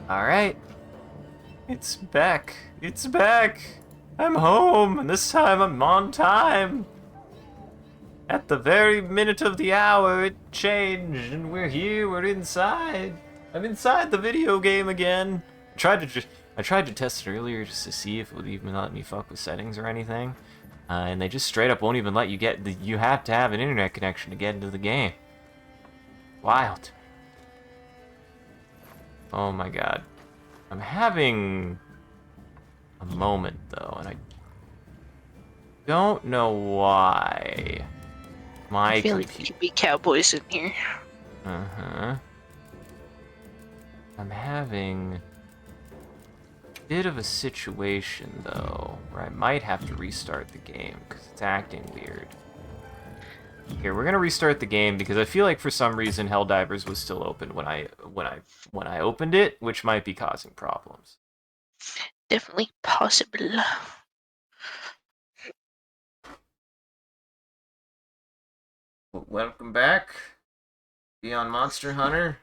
Alright. It's back. It's back. I'm home, and this time I'm on time. At the very minute of the hour, it changed, and we're here, we're inside. I'm inside the video game again. I tried to test it earlier just to see if it would even let me fuck with settings or anything. And they just straight up won't even let you you have to have an internet connection to get into the game. Wild. Oh my god. I'm having a moment though, and I don't know why. I feel like we could be cowboys in here. Uh-huh. I'm having a bit of a situation though, where I might have to restart the game because it's acting weird. Here, we're gonna restart the game because I feel like for some reason Helldivers was still open when I opened it, which might be causing problems. Definitely possible. Welcome back. Be on Monster Hunter.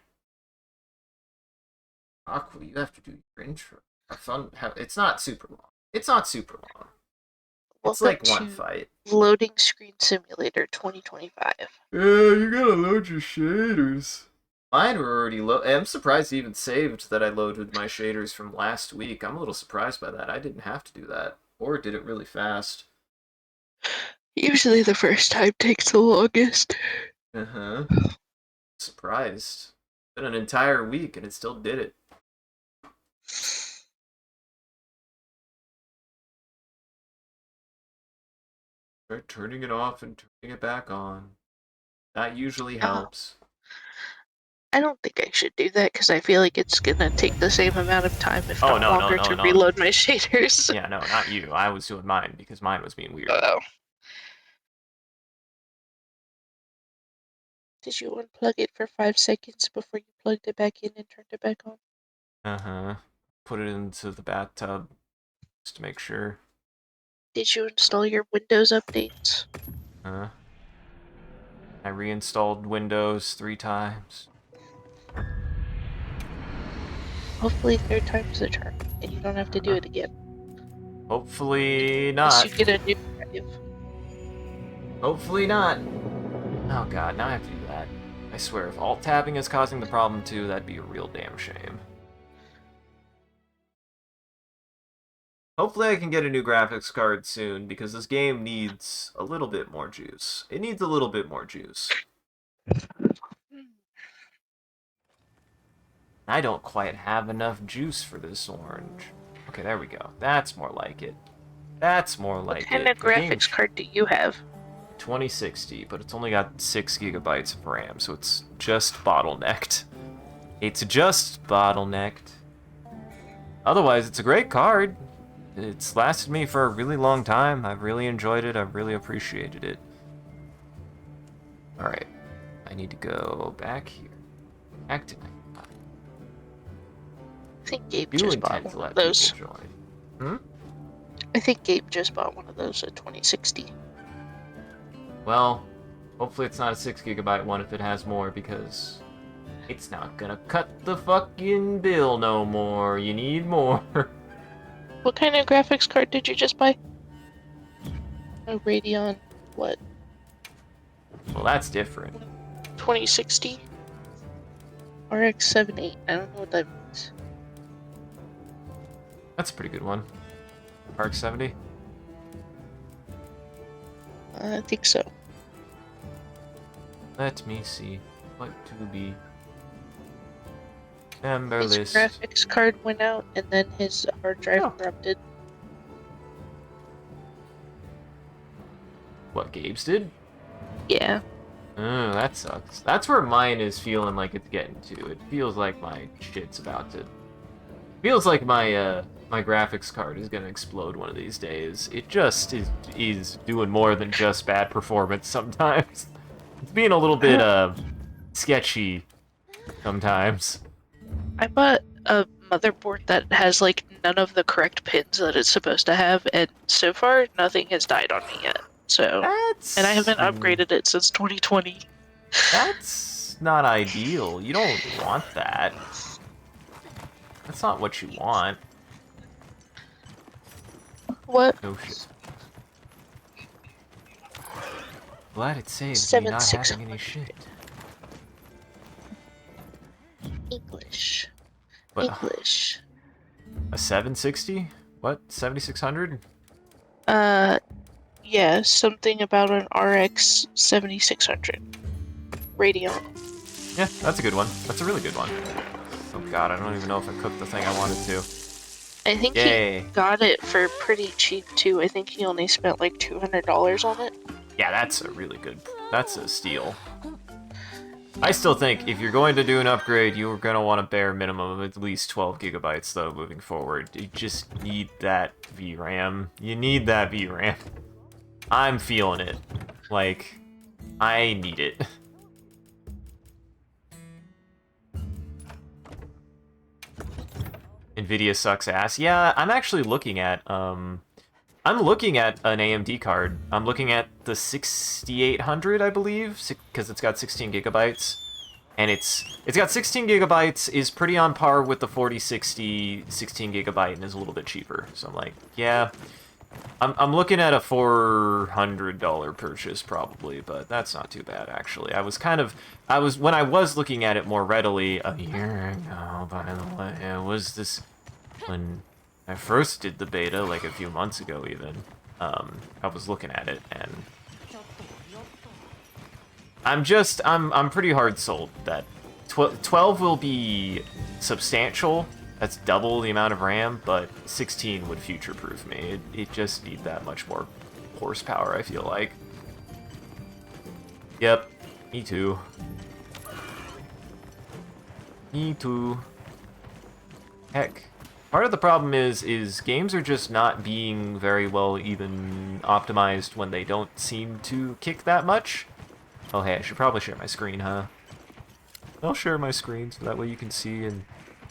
Aqua, you have to do your intro. Have fun. It's not super long. It's not super long. It's like one fight. Loading Screen Simulator 2025. Yeah, you gotta load your shaders. Mine were already loaded. I'm surprised it even saved that I loaded my shaders from last week. I'm a little surprised by that. I didn't have to do that. Or did it really fast. Usually the first time takes the longest. Uh-huh. Surprised. Been an entire week and it still did it. Start turning it off and turning it back on. That usually helps. I don't think I should do that because I feel like it's gonna take the same amount of time, if not longer, to reload my shaders. Yeah, no, not you. I was doing mine because mine was being weird. Oh. Did you unplug it for 5 seconds before you plugged it back in and turned it back on? Uh-huh. Put it into the bathtub just to make sure. Did you install your Windows updates? I reinstalled Windows 3 times. Hopefully 3rd time's the charm, and you don't have to do it again. Hopefully not. Unless you get a new drive. Hopefully not. Oh god, now I have to do that. I swear, if alt-tabbing is causing the problem too, that'd be a real damn shame. Hopefully I can get a new graphics card soon, because this game needs a little bit more juice. It needs a little bit more juice. I don't quite have enough juice for this orange. Okay, there we go. That's more like it. That's more like it. What kind of graphics card do you have? 2060, but it's only got 6 gigabytes of RAM, so it's just bottlenecked. It's just bottlenecked. Otherwise, it's a great card. It's lasted me for a really long time. I've really enjoyed it. I've really appreciated it. Alright. I need to go back here. Activate. I think Gabe just bought one of those. I think Gabe just bought one of those at 2060. Well, hopefully it's not a 6 gigabyte one if it has more, because it's not gonna cut the fucking bill no more. You need more. What kind of graphics card did you just buy? A Radeon what? Well, that's different. 2060? RX 78. I don't know what that means. That's a pretty good one. RX 70? I think so. Let me see. What to be. Member list. His graphics card went out and then his hard drive corrupted. What, Gabe's did? Yeah. Oh, that sucks. That's where mine is feeling like it's getting to. It feels like my shit's about to... Feels like my, my graphics card is gonna explode one of these days. It just is doing more than just bad performance sometimes. It's being a little bit, sketchy sometimes. I bought a motherboard that has, like, none of the correct pins that it's supposed to have, and so far, nothing has died on me yet. So, and I haven't upgraded it since 2020. That's not ideal. You don't want that. That's not what you want. What? Oh shit. Glad it saved me not having any 7600. shit. English. But English. a 760? What? 7600? Yeah, something about an RX 7600. Radeon. Yeah, that's a good one. That's a really good one. Oh god, I don't even know if I cooked the thing I wanted to. I think Yay. he got it for pretty cheap too. I think he only spent like $200 on it. Yeah, that's a really good... That's a steal. I still think if you're going to do an upgrade, you're going to want a bare minimum of at least 12 gigabytes, though, moving forward. You just need that VRAM. You need that VRAM. I'm feeling it. Like, I need it. Nvidia sucks ass. Yeah, I'm actually looking at, I'm looking at an AMD card. I'm looking at the 6800, I believe, because it's got 16 gigabytes. And it's got 16 gigabytes, is pretty on par with the 4060 16 gigabyte, and is a little bit cheaper. So I'm like, yeah, I'm looking at a $400 purchase probably, but that's not too bad actually. When I was looking at it more readily a year ago, by the way, it was this when I first did the beta, like a few months ago even. I was looking at it and I'm pretty hard sold that 12 will be substantial. That's double the amount of RAM, but 16 would future-proof me. It just needs that much more horsepower, I feel like. Yep, me too. Me too. Heck. Part of the problem is games are just not being very well even optimized when they don't seem to kick that much. Oh hey, I should probably share my screen, huh? I'll share my screen so that way you can see and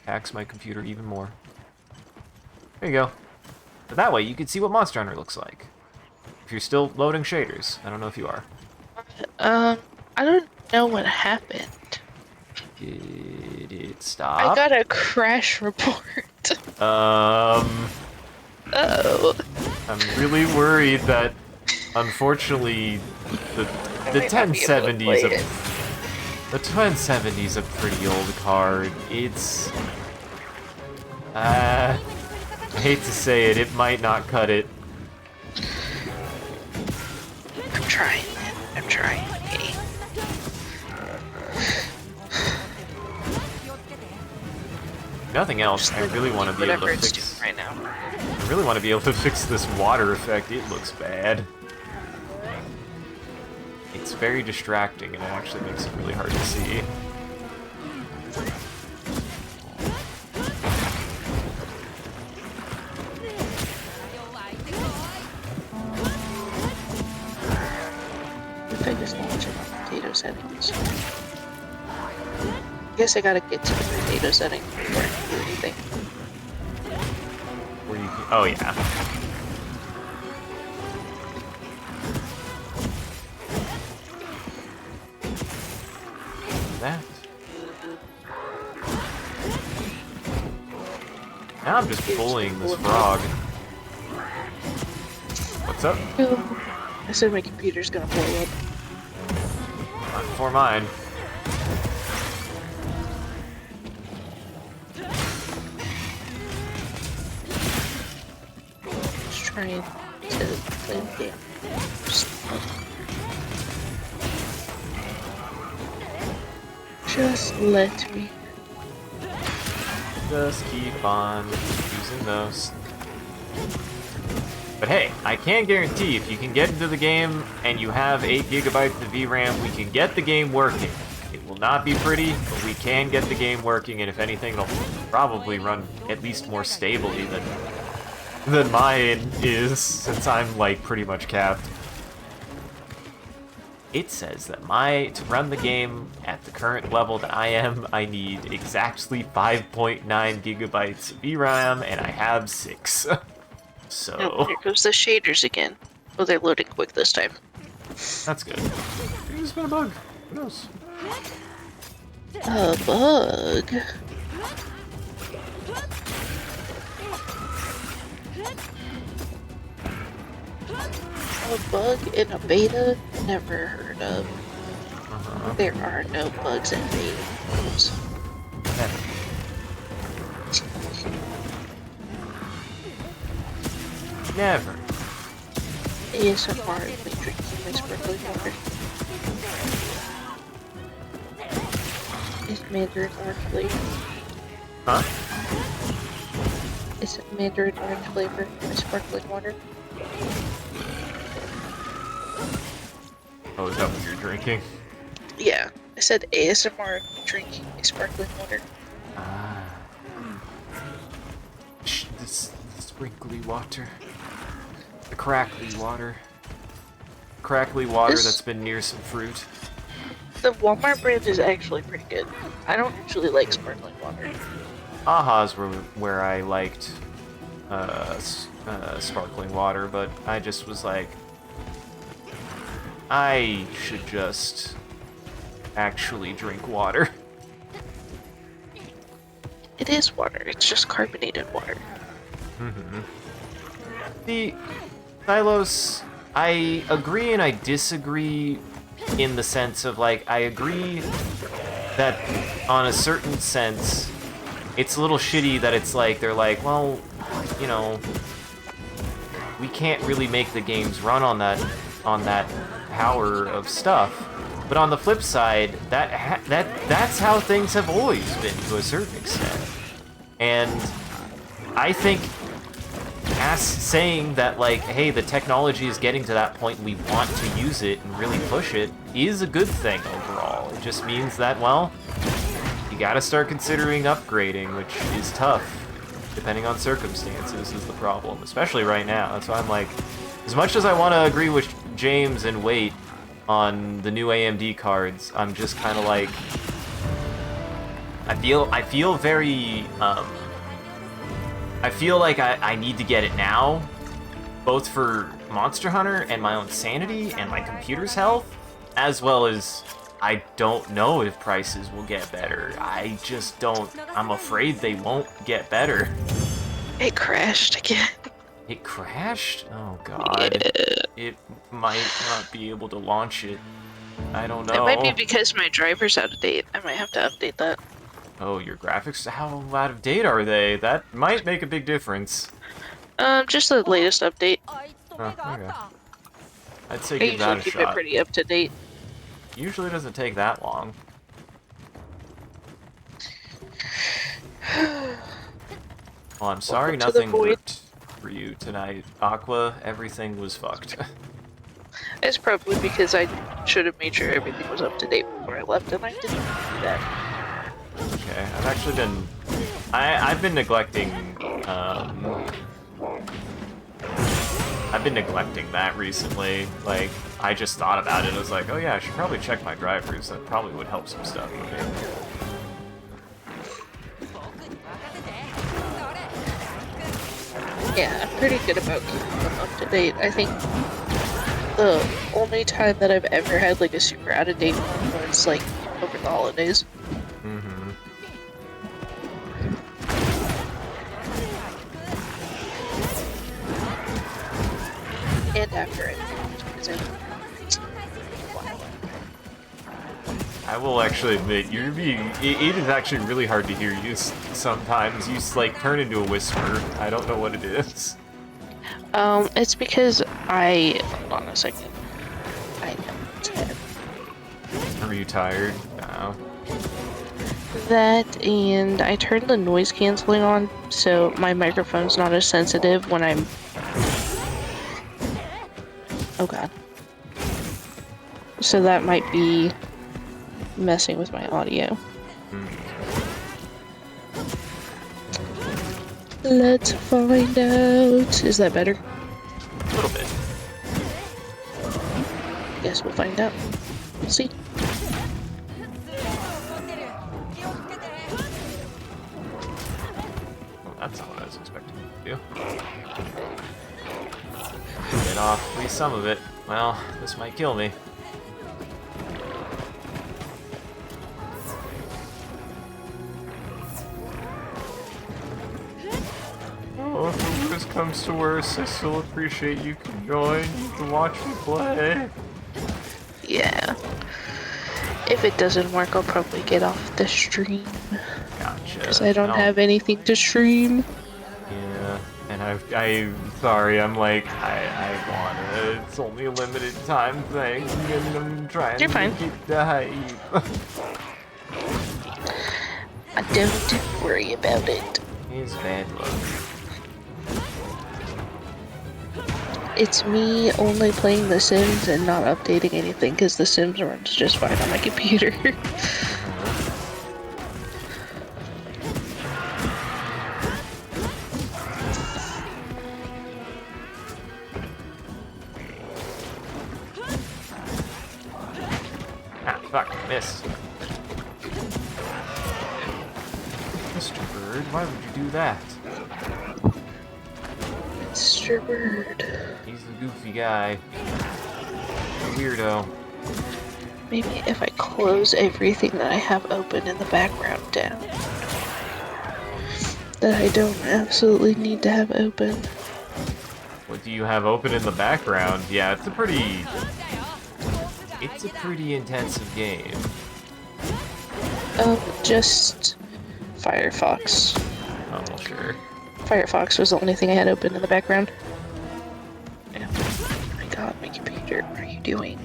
tax my computer even more. There you go. But that way you can see what Monster Hunter looks like. If you're still loading shaders. I don't know if you are. I don't know what happened. Did it stop? I got a crash report. Oh. I'm really worried that, unfortunately, the 1070's the 1070's a pretty old card. It's I hate to say it, it might not cut it. I'm trying, man. I'm trying. Hey. Nothing else. I really want to be able to fix right now. I really want to be able to fix this water effect. It looks bad. It's very distracting, and it actually makes it really hard to see. I just launch it on potato settings. I guess I gotta get to the potato setting before I can do anything. Where you can, oh yeah. That. Now I'm just bullying this frog. What's up? I said my computer's gonna blow up. Not before mine. Just trying to play the game. Just let me. Just keep on using those. But hey, I can guarantee if you can get into the game and you have 8 gigabytes of VRAM, we can get the game working. It will not be pretty, but we can get the game working, and if anything, it'll probably run at least more stably than mine is, since I'm, like, pretty much capped. It says that to run the game at the current level that I am, I need exactly 5.9 gigabytes of VRAM, and I have 6. So... Oh, here goes the shaders again. Oh, they're loading quick this time. That's good. Maybe it's been a bug. Who knows? A bug? A bug in a beta? Never heard of. There are no bugs in betas. Never. ASMR is like drinking my sparkling water. Is Mandarin orange flavor? Huh? Is it Mandarin orange flavor my sparkling water? Oh, is that what you're drinking? Yeah, I said ASMR drinking my sparkling water. Ah. This sprinkly water. The crackly water. Crackly water that's been near some fruit. The Walmart brand is actually pretty good. I don't usually like sparkling water. Aha's were where I liked sparkling water, but I just was like, I should just actually drink water. It is water, it's just carbonated water. The Silos, I agree and I disagree in the sense of, like, I agree that on a certain sense, it's a little shitty that it's like, they're like, well, you know, we can't really make the games run on that power of stuff. But on the flip side, that's how things have always been to a certain extent. And I think saying that, like, hey, the technology is getting to that point, we want to use it and really push it, is a good thing overall. It just means that, well, you gotta start considering upgrading, which is tough, depending on circumstances, is the problem, especially right now. That's why I'm like, as much as I want to agree with James and wait on the new AMD cards, I'm just kind of like, I feel very, I feel like I need to get it now, both for Monster Hunter and my own sanity and my computer's health, as well as I don't know if prices will get better. I just don't, I'm afraid they won't get better. It crashed again. It crashed? Oh god. Yeah. It might not be able to launch it. I don't know. It might be because my driver's out of date. I might have to update that. Oh, your graphics? How out of date are they? That might make a big difference. Just the latest update. Oh, okay. I'd say I give that usually a keep shot. it pretty up to date. Usually doesn't take that long. Well, I'm sorry nothing worked for you tonight, Aqua. Everything was fucked. It's probably because I should have made sure everything was up to date before I left, and I didn't do that. Okay, I've actually been... I've been neglecting, I've been neglecting that recently. Like, I just thought about it. I was like, oh yeah, I should probably check my drivers. That probably would help some stuff for me. Yeah, I'm pretty good about keeping them up to date. I think the only time that I've ever had like a super out of date one was like over the holidays. And after it. I will actually admit, you're being... It is actually really hard to hear you sometimes. You, like, turn into a whisper. I don't know what it is. It's because hold on a second. I am tired. Are you tired? No. That, and I turned the noise canceling on, so my microphone's not as sensitive when I'm... Oh god. So that might be messing with my audio. Let's find out. Is that better? A little bit. Guess we'll find out. We'll see. Well, that's not what I was expecting to do. Get off, at least some of it. Well, this might kill me. Oh, worst comes to worst, I still appreciate you can join, you can watch me play. Yeah. If it doesn't work, I'll probably get off the stream. Gotcha. Because I don't have anything to stream. Yeah, and I'm sorry, I'm like, I wanna, it's only a limited time thing, and I'm trying You're to fine. keep the hype. Don't worry about it. He's bad luck. It's me only playing The Sims and not updating anything because The Sims runs just fine on my computer. Ah, fuck, missed. Mr. Bird, why would you do that? Mr. Bird. He's the goofy guy. Weirdo. Maybe if I close everything that I have open in the background down. That I don't absolutely need to have open. What do you have open in the background? Yeah, it's a pretty intensive game. Just Firefox. Oh, sure. Firefox was the only thing I had open in the background. Yeah. Oh my god, my computer, what are you doing?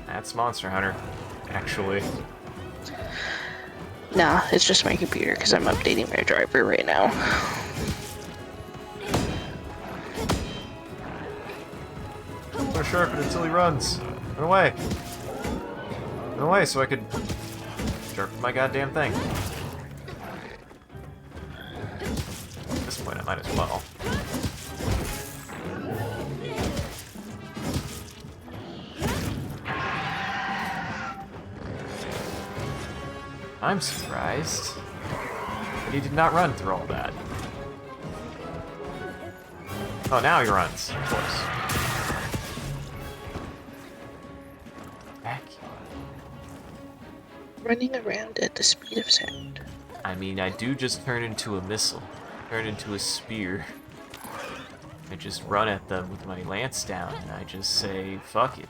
That's Monster Hunter, actually. Nah, it's just my computer because I'm updating my driver right now. So sharpen until he runs. Run away. Run away so I could sharpen my goddamn thing. At this point, I might as well. I'm surprised that he did not run through all that. Oh, now he runs, of course. Back. Running around at the speed of sound. I mean, I do just turn into a missile. Turn into a spear. I just run at them with my lance down, and I just say, fuck it.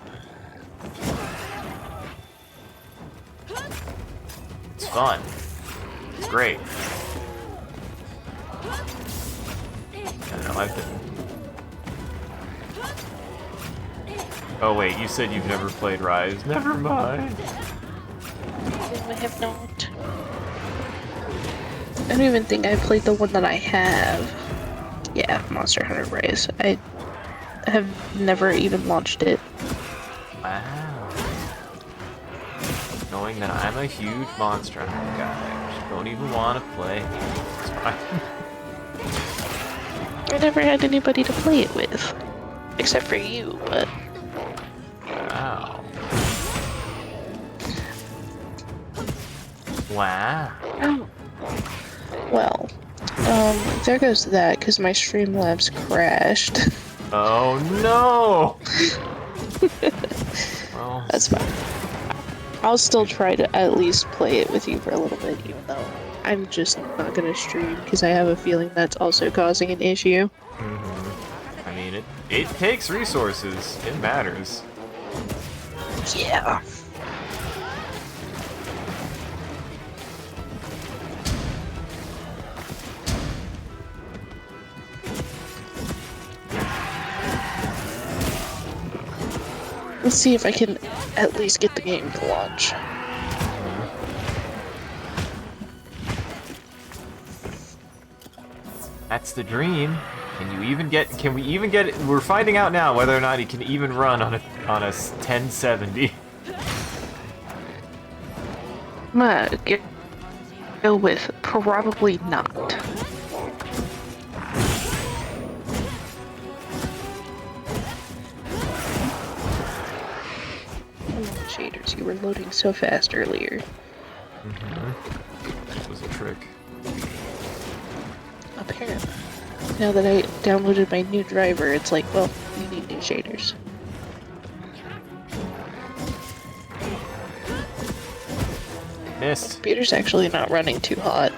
It's fun. It's great. I don't know, I've been... Oh wait, you said you've never played Rise. Never mind. I have not. I don't even think I played the one that I have. Yeah, Monster Hunter Rise. I have never even launched it. Wow. Knowing that I'm a huge Monster Hunter guy, I just don't even want to play. It's fine. I never had anybody to play it with. Except for you, but... Wow. Wow. Oh. Well, there goes that, because my Streamlabs crashed. Oh no! Well, That's fine. I'll still try to at least play it with you for a little bit, even though I'm just not gonna stream, because I have a feeling that's also causing an issue. I mean, it takes resources. It matters. Yeah. Let's see if I can at least get the game to launch. That's the dream. Can we even get it? We're finding out now whether or not he can even run on a 1070. I'm gonna go with probably not. Shaders, you were loading so fast earlier. It was a trick. Apparently. Now that I downloaded my new driver, it's like, well, you need new shaders. Missed. Computer's actually not running too hot.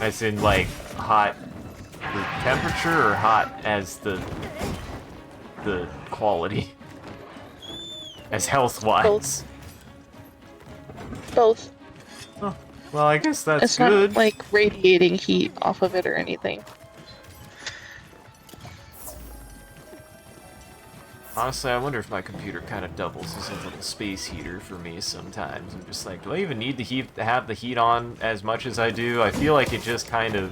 As in, like, hot the temperature or hot as the quality? As health-wise? Both. Oh, well, I guess that's It's good. not like radiating heat off of it or anything. Honestly, I wonder if my computer kind of doubles as a little space heater for me sometimes. I'm just like, do I even need to have the heat on as much as I do? I feel like it just kind of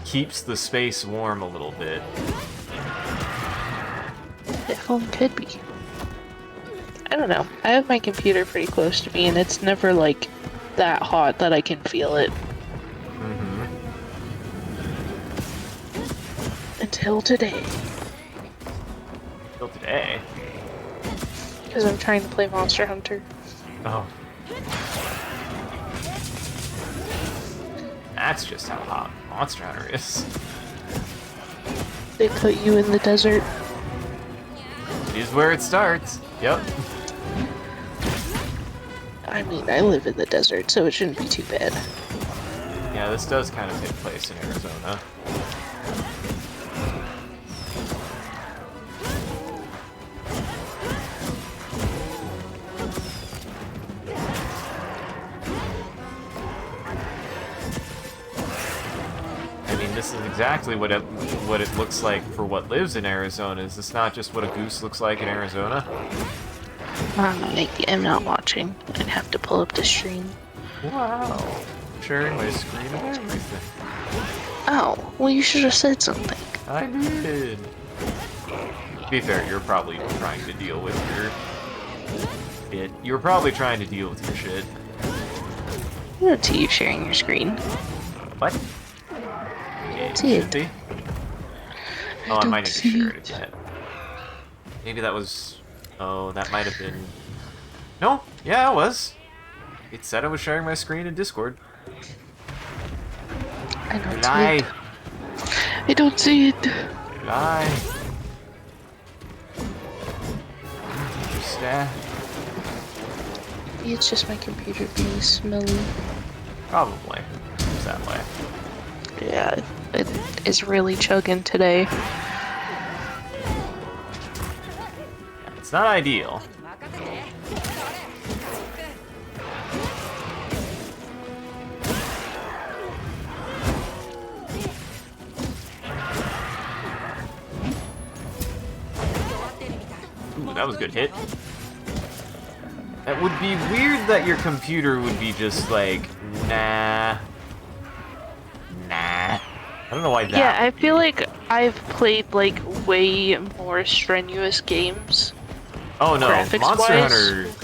keeps the space warm a little bit. It phone could be. I don't know. I have my computer pretty close to me, and it's never like that hot that I can feel it. Mm-hmm. Until today. Until today? Because I'm trying to play Monster Hunter. Oh. That's just how hot Monster Hunter is. They put you in the desert. Is where it starts. Yep. I mean, I live in the desert, so it shouldn't be too bad. Yeah, this does kind of take place in Arizona. I mean, this is exactly what it looks like for what lives in Arizona. Is this not just what a goose looks like in Arizona? I'm not watching. I'd have to pull up the stream. Wow. Sharing my screen and everything. Oh, well you should have said something. I did. To be fair, you're probably trying to deal with your shit. You're probably trying to deal with your shit. I don't see you sharing your screen. What? I see it. Be. Oh, I might need to share it again. Maybe that was... Oh, that might have been... No, yeah, it was. It said I was sharing my screen in Discord. I don't Lie. see it. I don't see it. Lie. Stat. Maybe it's just my computer being smelly. Probably. It's that way. Yeah, it is really chugging today. It's not ideal. Ooh, that was a good hit. It would be weird that your computer would be just like, nah. Nah. I don't know why that. Yeah, I feel like I've played like way more strenuous games. Oh no, graphics-wise.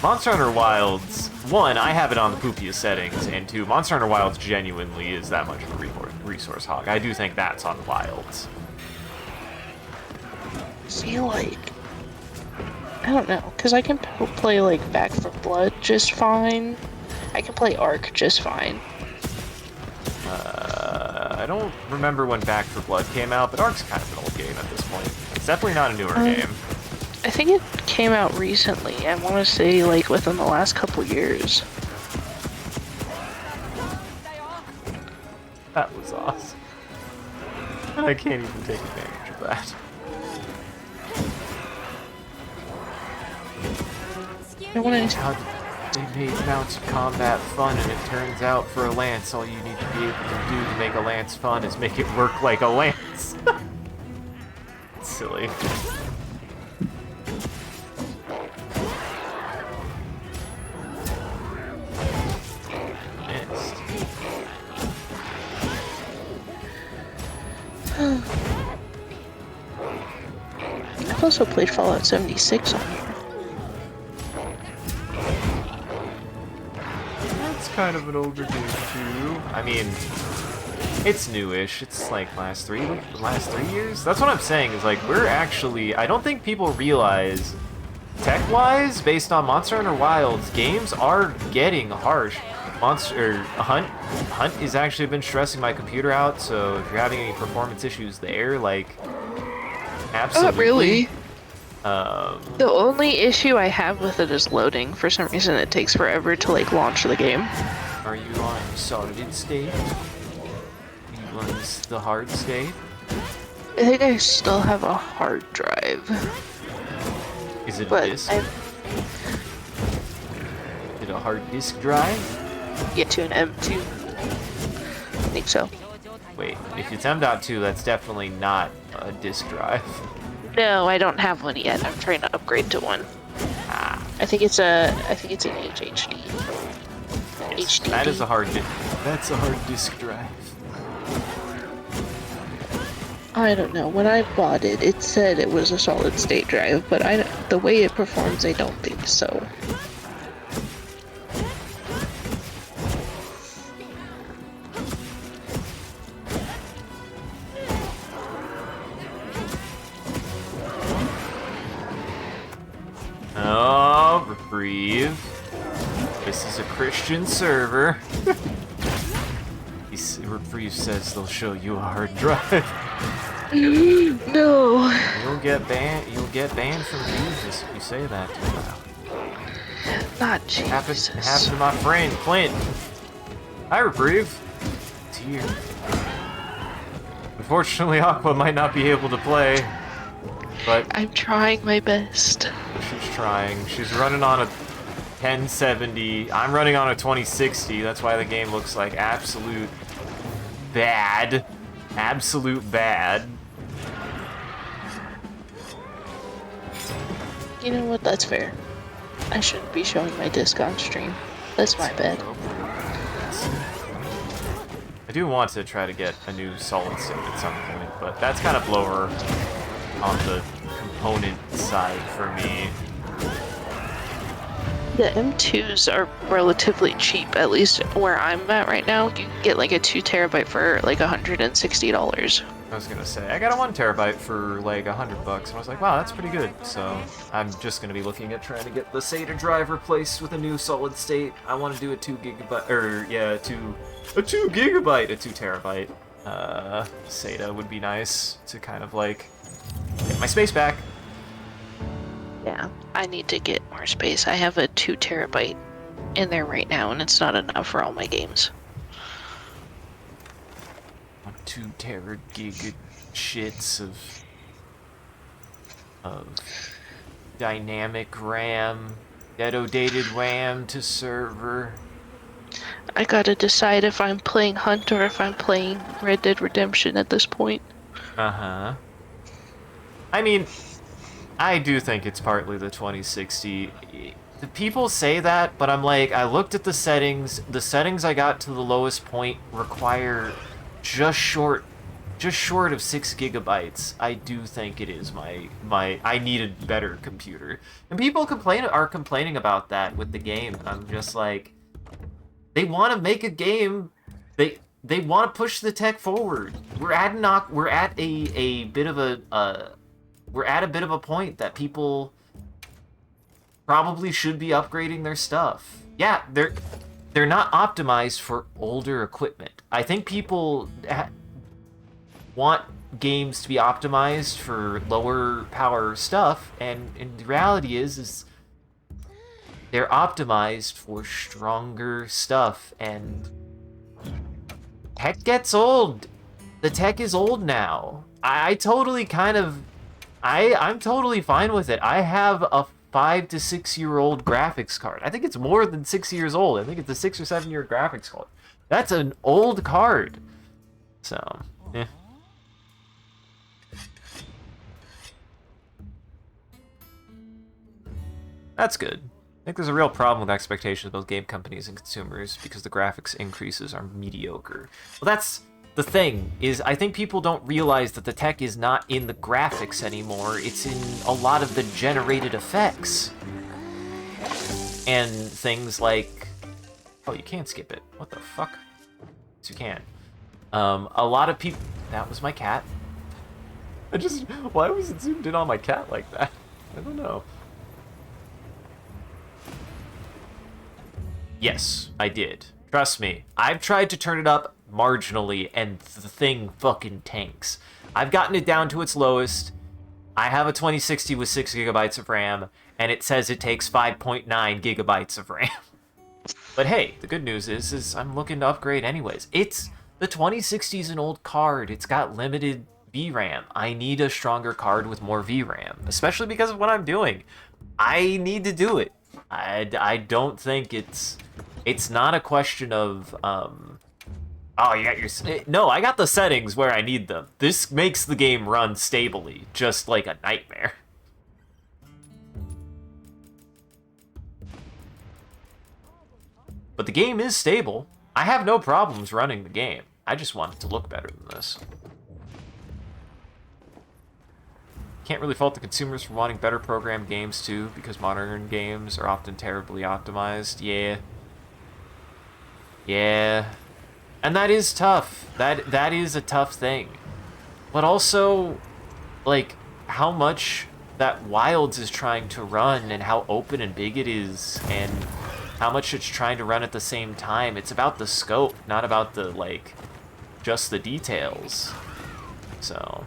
Monster Hunter Wilds, one, I have it on the poopiest settings, and two, Monster Hunter Wilds genuinely is that much of a resource hog. I do think that's on Wilds. Feel like... I don't know, because I can play like Back 4 Blood just fine. I can play Ark just fine. I don't remember when Back 4 Blood came out, but Ark's kind of an old game at this point. It's definitely not a newer game. I think it came out recently. I want to say like within the last couple years. That was awesome. I can't even take advantage of that. I want to... How they made mounted combat fun, and it turns out for a lance, all you need to be able to do to make a lance fun is make it work like a lance. It's silly. Missed. I've also played Fallout 76 on here. That's kind of an older game too. I mean, it's newish. It's like last three years. That's what I'm saying. Is like we're actually. I don't think people realize, tech-wise, based on Monster Hunter Wilds, games are getting harsh. Hunt has actually been stressing my computer out. So if you're having any performance issues there, like, absolutely. Not really. Um, The only issue I have with it is loading. For some reason, it takes forever to like launch the game. Are you on solid state? one's the hard state? I think I still have a hard drive. Is it a disk? Is it a hard disk drive? Yeah, to an M2. I think so. Wait, if it's M.2, that's definitely not a disk drive. No, I don't have one yet. I'm trying to upgrade to one. Ah. I think it's an HHD. Yes, HDD. that is a hard disk. That's a hard disk drive. I don't know. When I bought it, it said it was a solid state drive, but the way it performs, I don't think so. Oh, reprieve. This is a Christian server. Reprieve says they'll show you a hard drive. No. You'll get banned from Jesus if you say that to them. Not Jesus. Happened to my friend Clint. Hi, Reprieve. It's here. Unfortunately, Aqua might not be able to play, but I'm trying my best. she's trying. She's running on a 1070. I'm running on a 2060. That's why the game looks like absolute bad. Absolute bad. You know what? That's fair. I shouldn't be showing my disc on stream. That's my bad. I do want to try to get a new solid state at some point, but that's kind of lower on the component side for me. The M2s are relatively cheap, at least where I'm at right now. You can get like a 2 terabyte for like $160. I was gonna say, I got a 1 terabyte for like $100, and I was like, wow, that's pretty good. So I'm just gonna be looking at trying to get the SATA drive replaced with a new solid state. I want to do a 2 gigabyte, or yeah, a 2 terabyte SATA would be nice to kind of like get my space back. Yeah, I need to get more space. I have a 2 terabyte in there right now, and it's not enough for all my games. 2 tera gig shits of dynamic RAM, dated RAM to server. I gotta decide if I'm playing Hunt or if I'm playing Red Dead Redemption at this point. Uh-huh. I mean, I do think it's partly the 2060. The people say that, but I'm like, I looked at the settings. The settings I got to the lowest point require just short of 6 gigabytes. I do think it is I need a better computer. And people are complaining about that with the game. And I'm just like, they want to make a game. They want to push the tech forward. We're at a bit of a point that people probably should be upgrading their stuff. Yeah, they're not optimized for older equipment. I think people want games to be optimized for lower power stuff, and the reality is they're optimized for stronger stuff, and tech gets old. The tech is old now. I'm totally fine with it. I have a 5 to 6 year old graphics card. I think it's more than 6 years old. I think it's a 6 or 7 year graphics card. That's an old card. So, yeah. That's good. I think there's a real problem with expectations of both game companies and consumers because the graphics increases are mediocre. Well, that's the thing, is I think people don't realize that the tech is not in the graphics anymore. It's in a lot of the generated effects. And things like... Oh, you can't skip it. What the fuck? Yes, you can. A lot of people... That was my cat. Why was it zoomed in on my cat like that? I don't know. Yes, I did. Trust me. I've tried to turn it up marginally, and the thing fucking tanks. I've gotten it down to its lowest. I have a 2060 with 6 gigabytes of RAM, and it says it takes 5.9 gigabytes of RAM. But hey, the good news is I'm looking to upgrade anyways. It's The 2060 is an old card. It's got limited VRAM. I need a stronger card with more VRAM, especially because of what I'm doing. I need to do it. I don't think it's not a question of oh, you got your no, I got the settings where I need them. This makes the game run stably, just like a nightmare. But the game is stable. I have no problems running the game. I just want it to look better than this. Can't really fault the consumers for wanting better programmed games too, because modern games are often terribly optimized. Yeah. Yeah. And that is tough. That is a tough thing. But also, like, how much that Wilds is trying to run and how open and big it is and how much it's trying to run at the same time. It's about the scope, not about the, like, just the details. So...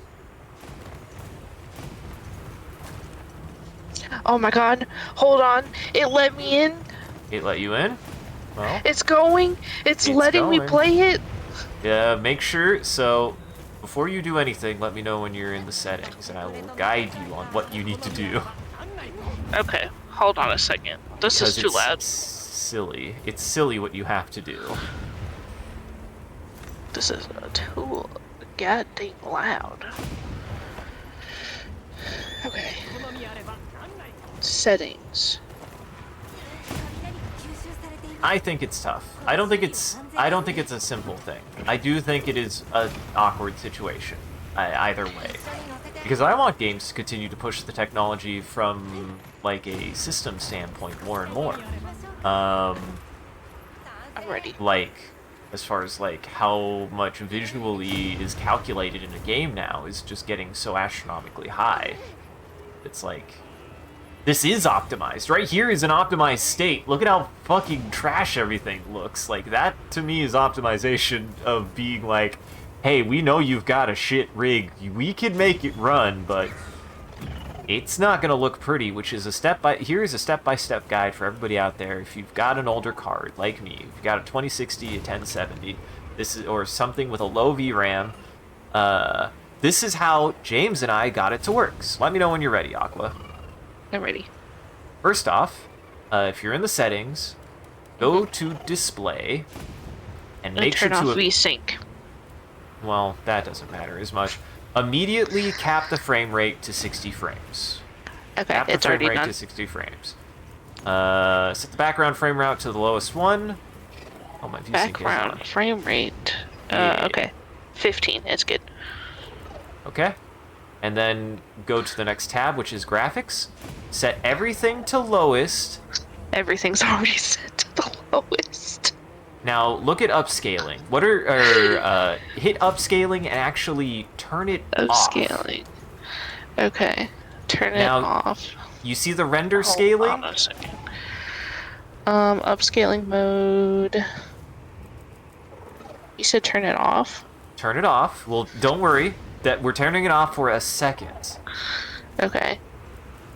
Oh my god, hold on. It let me in. It let you in? Well, it's going. It's letting me play it. Yeah, make sure. So, before you do anything, let me know when you're in the settings, and I will guide you on what you need to do. Okay, hold on a second. This is too loud. Silly. It's silly what you have to do. This is too goddamn loud. Okay. Settings. I think it's tough. I don't think it's a simple thing. I do think it is an awkward situation, either way. Because I want games to continue to push the technology from, like, a system standpoint more and more. I'm ready. Like, as far as, like, how much visually is calculated in a game now is just getting so astronomically high. It's like... This is optimized. Right here is an optimized state. Look at how fucking trash everything looks. Like, that, to me, is optimization of being like, hey, we know you've got a shit rig. We can make it run, but it's not going to look pretty, which is here is a step-by-step guide for everybody out there. If you've got an older card, like me, if you've got a 2060, a 1070, or something with a low VRAM, this is how James and I got it to work. So let me know when you're ready, Aqua. I'm ready. First off, if you're in the settings, go to display and make sure to turn off VSync. Well, that doesn't matter as much. Immediately cap the frame rate to 60 frames. Okay, cap it's the frame already rate done. to 60 frames. Set the background frame rate to the lowest one. Oh, my VSync background frame rate. Okay, 15. It's good. Okay. And then go to the next tab, which is graphics. Set everything to lowest. Everything's already set to the lowest. Now look at upscaling. Hit upscaling and actually turn it off. Upscaling. Okay. Turn it off. You see the render scaling? Hold on a second. Upscaling mode. You said turn it off? Turn it off. Well, don't worry. That we're turning it off for a second. Okay.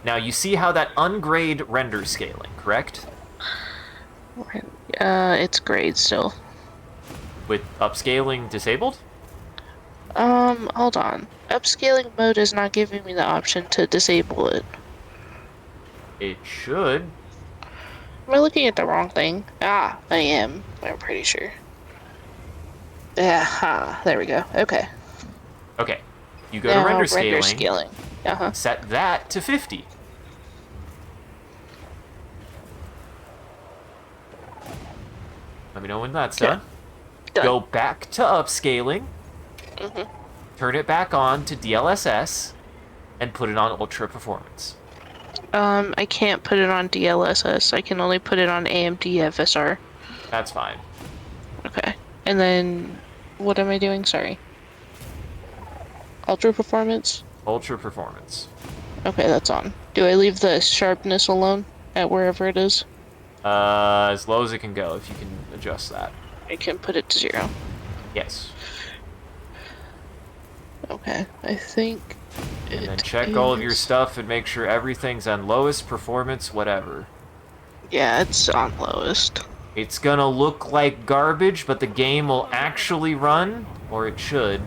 Now you see how that ungrade render scaling, correct? It's grade still. With upscaling disabled? Hold on. Upscaling mode is not giving me the option to disable it. It should. Am I looking at the wrong thing? Ah, I am. I'm pretty sure. Yeah, there we go. Okay. Okay, you go to render scaling. Set that to 50. Let me know when that's done. Go back to upscaling. Turn it back on to DLSS and put it on ultra performance. I can't put it on DLSS. I can only put it on AMD FSR. That's fine. Okay. And then what am I doing? Sorry. Ultra performance? Ultra performance. Okay, that's on. Do I leave the sharpness alone at wherever it is? As low as it can go, if you can adjust that. I can put it to 0. Yes. Okay, I think. And then check all of your stuff and make sure everything's on lowest performance, whatever. Yeah, it's on lowest. It's gonna look like garbage, but the game will actually run, or it should.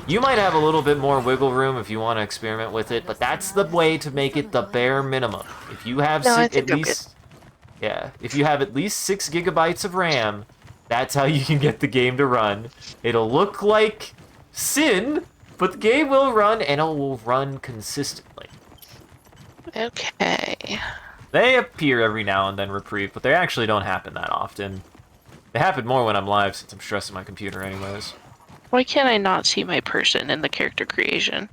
You might have a little bit more wiggle room if you want to experiment with it, but that's the way to make it the bare minimum. If you have No, I at think I'm good. least, yeah, if you have at least 6 gigabytes of RAM, that's how you can get the game to run. It'll look like sin, but the game will run, and it will run consistently. Okay. They appear every now and then, Reprieve, but they actually don't happen that often. They happen more when I'm live, since I'm stressing my computer anyways. Why can't I not see my person in the character creation?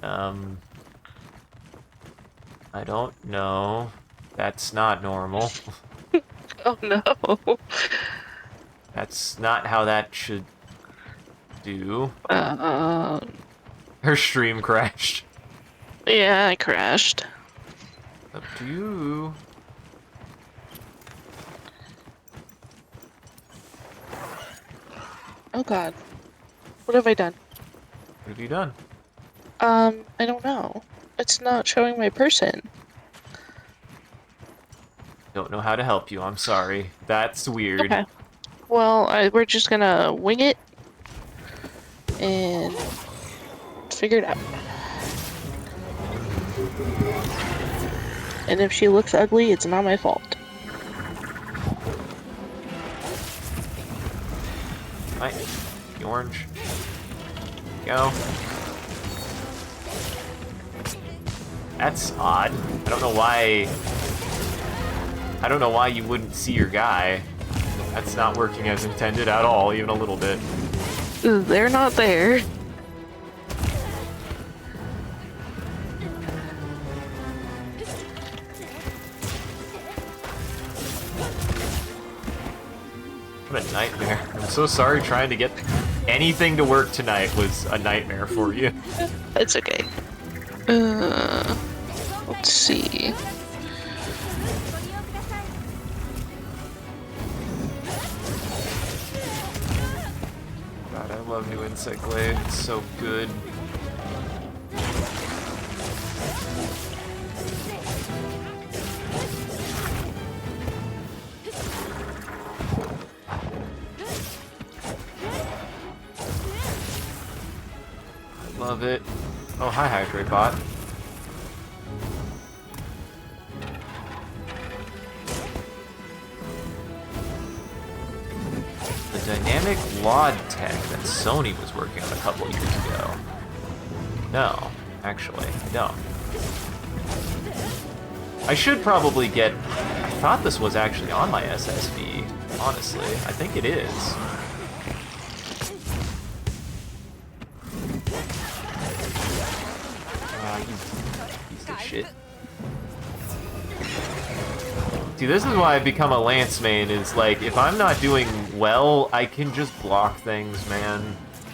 I don't know. That's not normal. Oh no. That's not how that should do. Uh, Her stream crashed. yeah, I crashed. Up to you. Oh god. What have I done? What have you done? I don't know. It's not showing my person. Don't know how to help you, I'm sorry. That's weird. Okay. Well, we're just gonna wing it and figure it out. And if she looks ugly, it's not my fault. Right. The orange. Go. That's odd. I don't know why... I don't know why you wouldn't see your guy. That's not working as intended at all, even a little bit. They're not there. What a nightmare. I'm so sorry trying to get anything to work tonight was a nightmare for you. It's okay. Let's see. God, I love new Insect Glade. It's so good. Love it. Oh, hi, Hydrate Bot. The dynamic LOD tech that Sony was working on a couple years ago. No, actually, I don't. I should probably get... I thought this was actually on my SSD, honestly. I think it is. You piece of shit. See, this is why I've become a Lance main, is like, if I'm not doing well, I can just block things, man.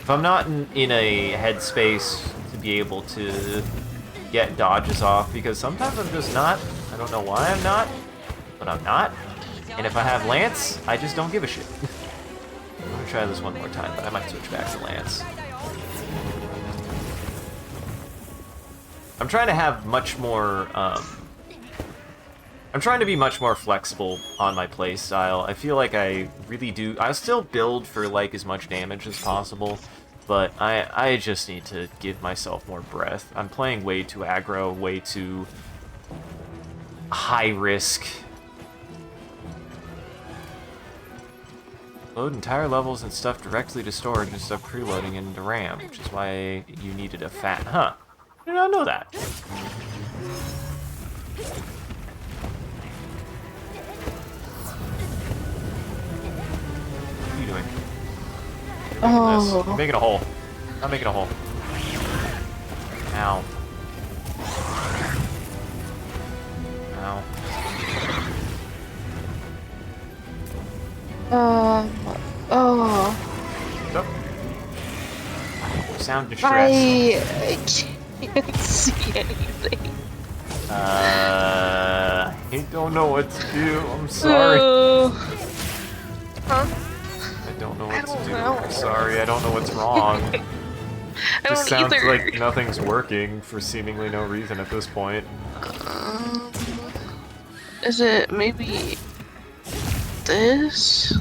If I'm not in a headspace to be able to get dodges off, because sometimes I'm just not. I don't know why I'm not, but I'm not. And if I have Lance, I just don't give a shit. I'm gonna try this one more time, but I might switch back to Lance. I'm trying to have much more, I'm trying to be much more flexible on my playstyle. I feel like I really do. I still build for like as much damage as possible, but I just need to give myself more breath. I'm playing way too aggro, way too high risk. Load entire levels and stuff directly to storage and stuff preloading into RAM, which is why you needed a fat. Huh? I did not know that. What are you doing? Oh. You're making a hole. Not making a hole. Ow. Ow. Oh. Stop. You sound distressed. I can't see anything. I don't know what to do. I'm sorry. Huh? I don't know what I to don't do. know. I'm sorry. I don't know what's wrong. I Just don't sounds either. like nothing's working for seemingly no reason at this point. Is it maybe this?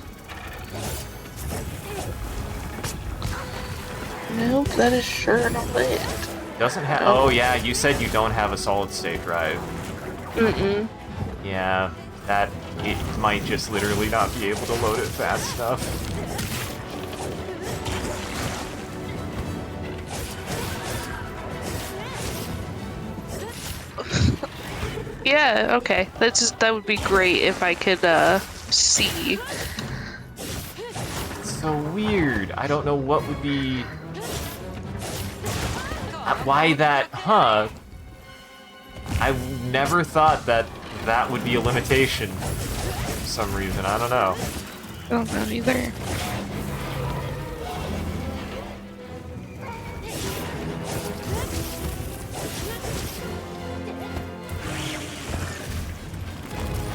Nope, that is sure not it. Doesn't have. Oh yeah, you said you don't have a solid state drive. Mm-mm. Yeah, that it might just literally not be able to load it fast enough. Yeah, okay. That would be great if I could see. It's so weird. I don't know what would be why that, huh? I never thought that that would be a limitation for some reason. I don't know. I don't know either.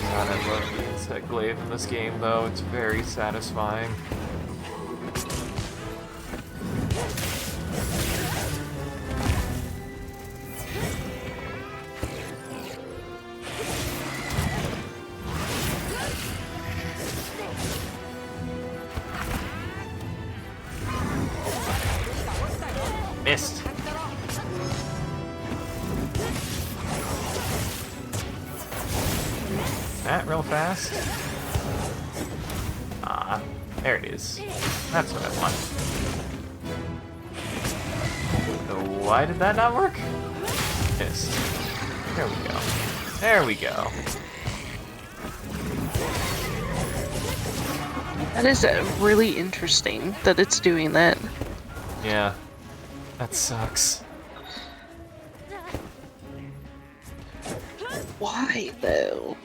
God, I love the insect glaive in this game, though. It's very satisfying. Missed. That real fast. Ah, there it is. That's what I want. So why did that not work? Missed. There we go. There we go. That is really interesting that it's doing that. Yeah. That sucks. Why, though?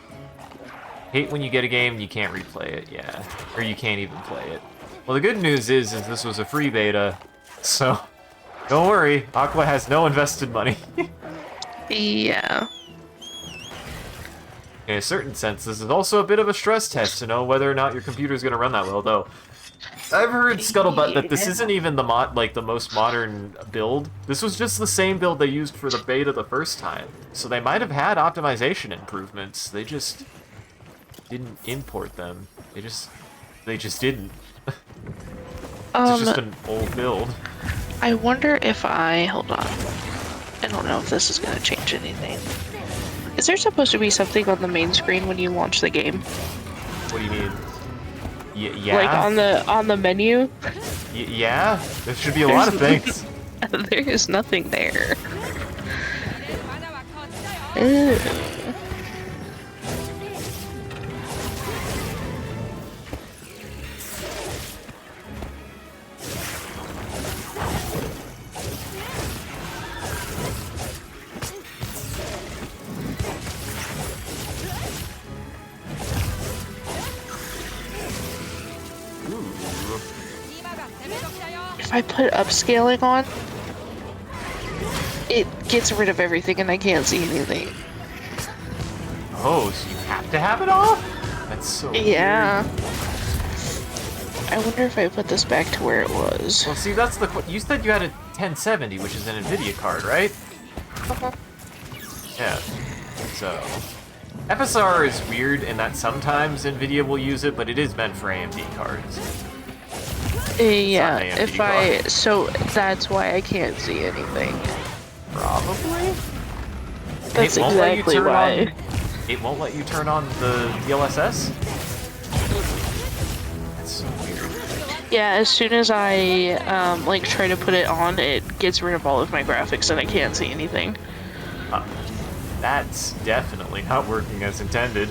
Hate when you get a game and you can't replay it, yeah. Or you can't even play it. Well, the good news is this was a free beta, so don't worry, Aqua has no invested money. Yeah. In a certain sense, this is also a bit of a stress test to know whether or not your computer is going to run that well, though. I've heard scuttlebutt that this isn't even the the most modern build. This was just the same build they used for the beta the first time. So they might have had optimization improvements. They just didn't import them. They just didn't. It's just an old build. I wonder if hold on. I don't know if this is gonna change anything. Is there supposed to be something on the main screen when you launch the game? What do you mean? Yeah. Like on the menu? Yeah. There should be a lot of things. There is nothing there. Ew. If I put upscaling on, it gets rid of everything and I can't see anything. Oh, so you have to have it off? That's so Yeah. weird. I wonder if I put this back to where it was. Well, see, that's you said you had a 1070, which is an NVIDIA card, right? Yeah. So, FSR is weird in that sometimes NVIDIA will use it, but it is meant for AMD cards. Yeah, so that's why I can't see anything. Probably? That's exactly why. It won't let you turn on the DLSS? That's so weird. Yeah, as soon as I like try to put it on, it gets rid of all of my graphics and I can't see anything. That's definitely not working as intended.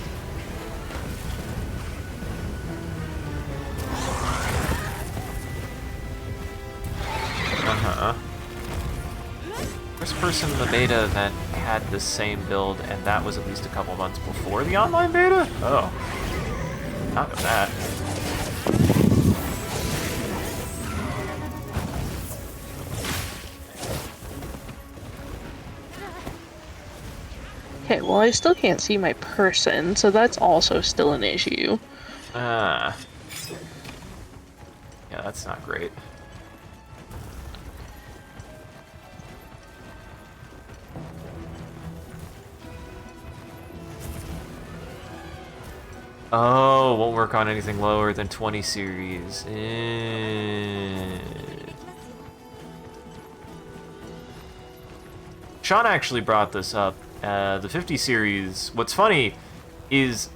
First person in the beta that had the same build, and that was at least a couple months before the online beta? Oh. Not know that. Okay, well I still can't see my person, so that's also still an issue. Yeah, that's not great. Oh, won't work on anything lower than 20 series. Sean actually brought this up. The 50 series, what's funny is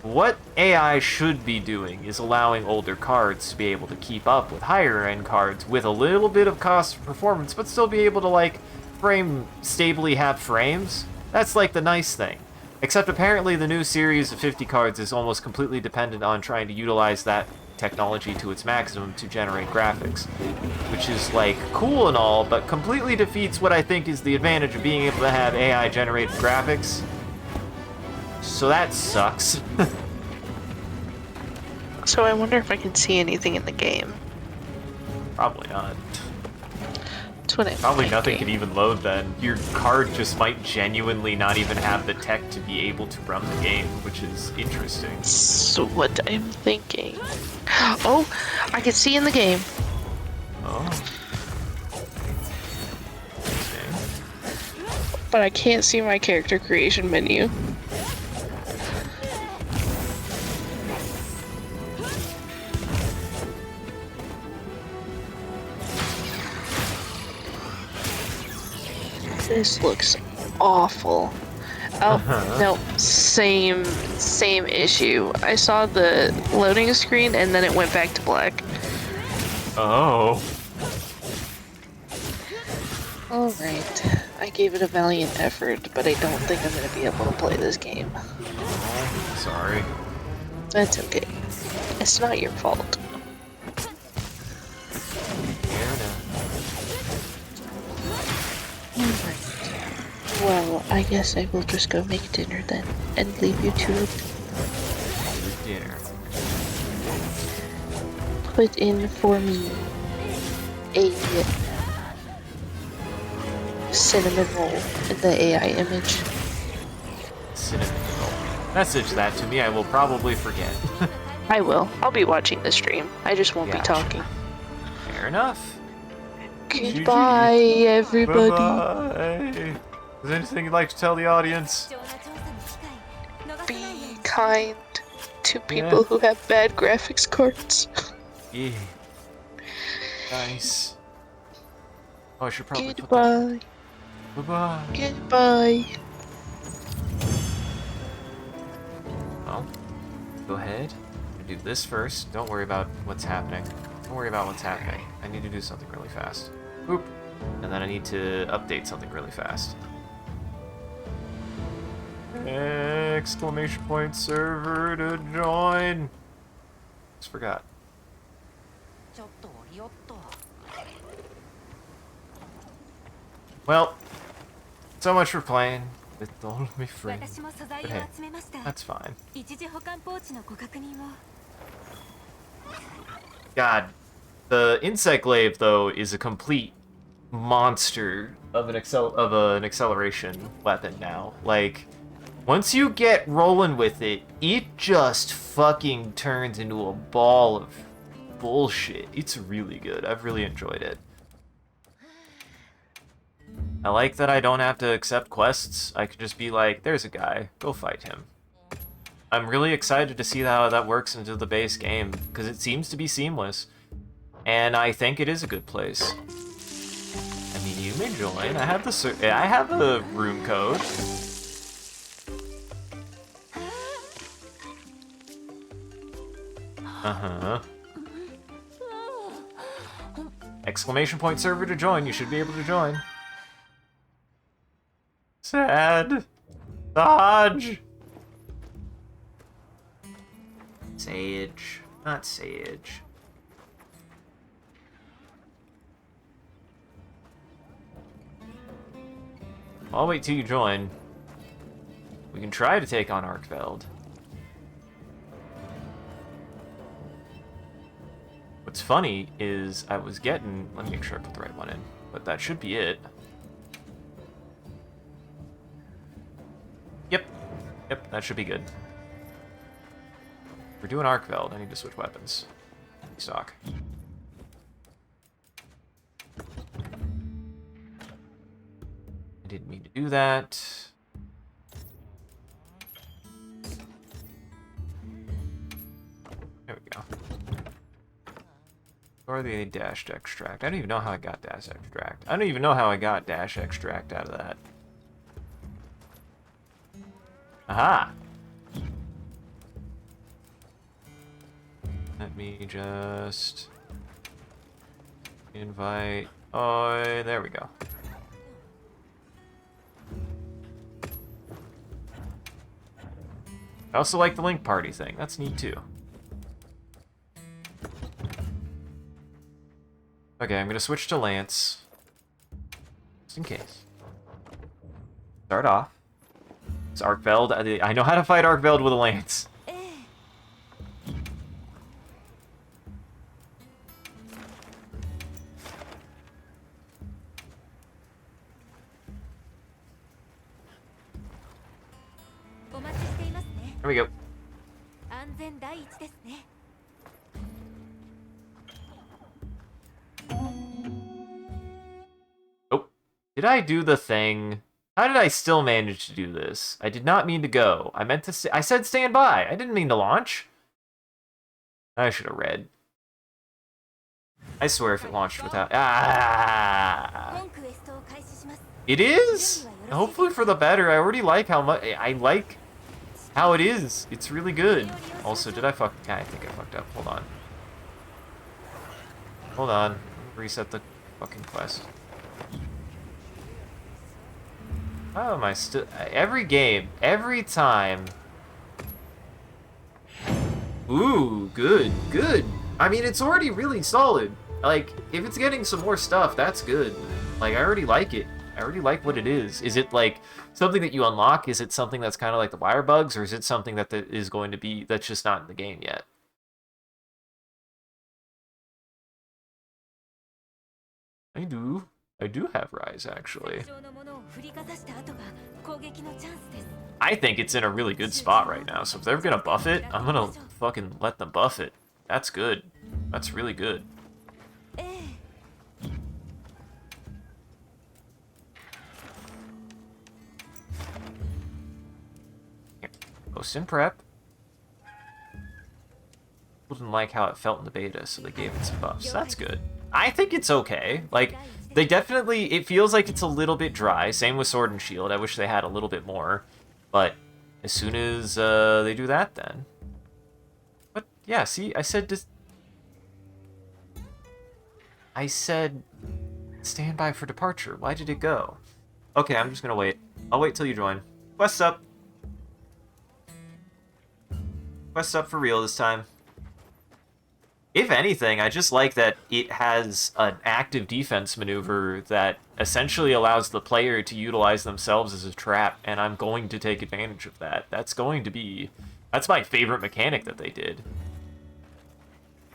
what AI should be doing is allowing older cards to be able to keep up with higher end cards with a little bit of cost performance, but still be able to, like, frame stably have frames. That's, like, the nice thing. Except apparently the new series of 50 cards is almost completely dependent on trying to utilize that technology to its maximum to generate graphics, which is, like, cool and all, but completely defeats what I think is the advantage of being able to have AI generated graphics. So that sucks. So I wonder if I can see anything in the game. Probably not. That's what I'm Probably thinking. nothing could even load then. Your card just might genuinely not even have the tech to be able to run the game, which is interesting. So what I'm thinking. Oh, I can see in the game. Oh. But I can't see my character creation menu. This looks awful. Oh, no, same issue. I saw the loading screen and then it went back to black. Oh. Alright, I gave it a valiant effort, but I don't think I'm gonna be able to play this game. Oh, sorry. That's okay. It's not your fault. Well, I guess I will just go make dinner then, and leave you to it. Dinner. Put in for me a cinnamon roll in the AI image. Cinnamon roll. Message that to me, I will probably forget. I will. I'll be watching the stream. I just won't be Gotcha. talking. Fair enough. Goodbye, everybody. Bye-bye. Is there anything you'd like to tell the audience? Be kind to people who have bad graphics cards. Yeah. Nice. Oh, I should probably put that. Goodbye. Bye-bye. Goodbye. Well, go ahead and do this first. Don't worry about what's happening. Don't worry about what's happening. I need to do something really fast. Boop. And then I need to update something really fast. Exclamation point server to join. Just forgot. Well, so much for playing with all my friends. But hey, that's fine. God, the insect glaive though is a complete monster of an acceleration weapon now. Like, once you get rolling with it, it just fucking turns into a ball of bullshit. It's really good. I've really enjoyed it. I like that I don't have to accept quests. I could just be like, there's a guy, go fight him. I'm really excited to see how that works into the base game, because it seems to be seamless. And I think it is a good place. I mean, you may join. I have the room code. Uh-huh. Exclamation point server to join. You should be able to join. Sad. Dodge. Sage. Not Sage. I'll wait till you join. We can try to take on Arkveld. What's funny is I was getting... Let me make sure I put the right one in. But that should be it. Yep. Yep, that should be good. We're doing Arkveld. I need to switch weapons. Stock. I didn't mean to do that. Or the dashed extract. I don't even know how I got dash extract. I don't even know how I got dash extract out of that. Aha! Let me just invite. Oh, there we go. I also like the link party thing. That's neat too. Okay, I'm gonna switch to Lance. Just in case. Start off. It's Arkveld. I know how to fight Arkveld with a Lance. Here we go. Oh, did I do the thing? How did I still manage to do this? I did not mean to go. I meant to say, I said stand by. I didn't mean to launch. I should have read. I swear if it launched without... Ah! It is? Hopefully for the better. I already like how much... I like how it is. It's really good. Also, did I fuck... I think I fucked up. Hold on. Hold on. Reset the fucking quest. How am I still... Every game, every time... Ooh, good, good. I mean, it's already really solid. Like, if it's getting some more stuff, that's good. Like, I already like it. I already like what it is. Is it, like, something that you unlock? Is it something that's kind of like the wire bugs? Or is it something that is going to be... that's just not in the game yet? I do have Rise, actually. I think it's in a really good spot right now, so if they're gonna buff it, I'm gonna fucking let them buff it. That's good. That's really good. Here. Post in prep. People didn't like how it felt in the beta, so they gave it some buffs. That's good. I think it's okay. Like, they definitely... It feels like it's a little bit dry. Same with Sword and Shield. I wish they had a little bit more. But as soon as they do that, then... But, yeah, see? I said just... I said... Stand by for departure. Why did it go? Okay, I'm just gonna wait. I'll wait till you join. Quest up! Quest up for real this time. If anything, I just like that it has an active defense maneuver that essentially allows the player to utilize themselves as a trap, and I'm going to take advantage of that. That's my favorite mechanic that they did.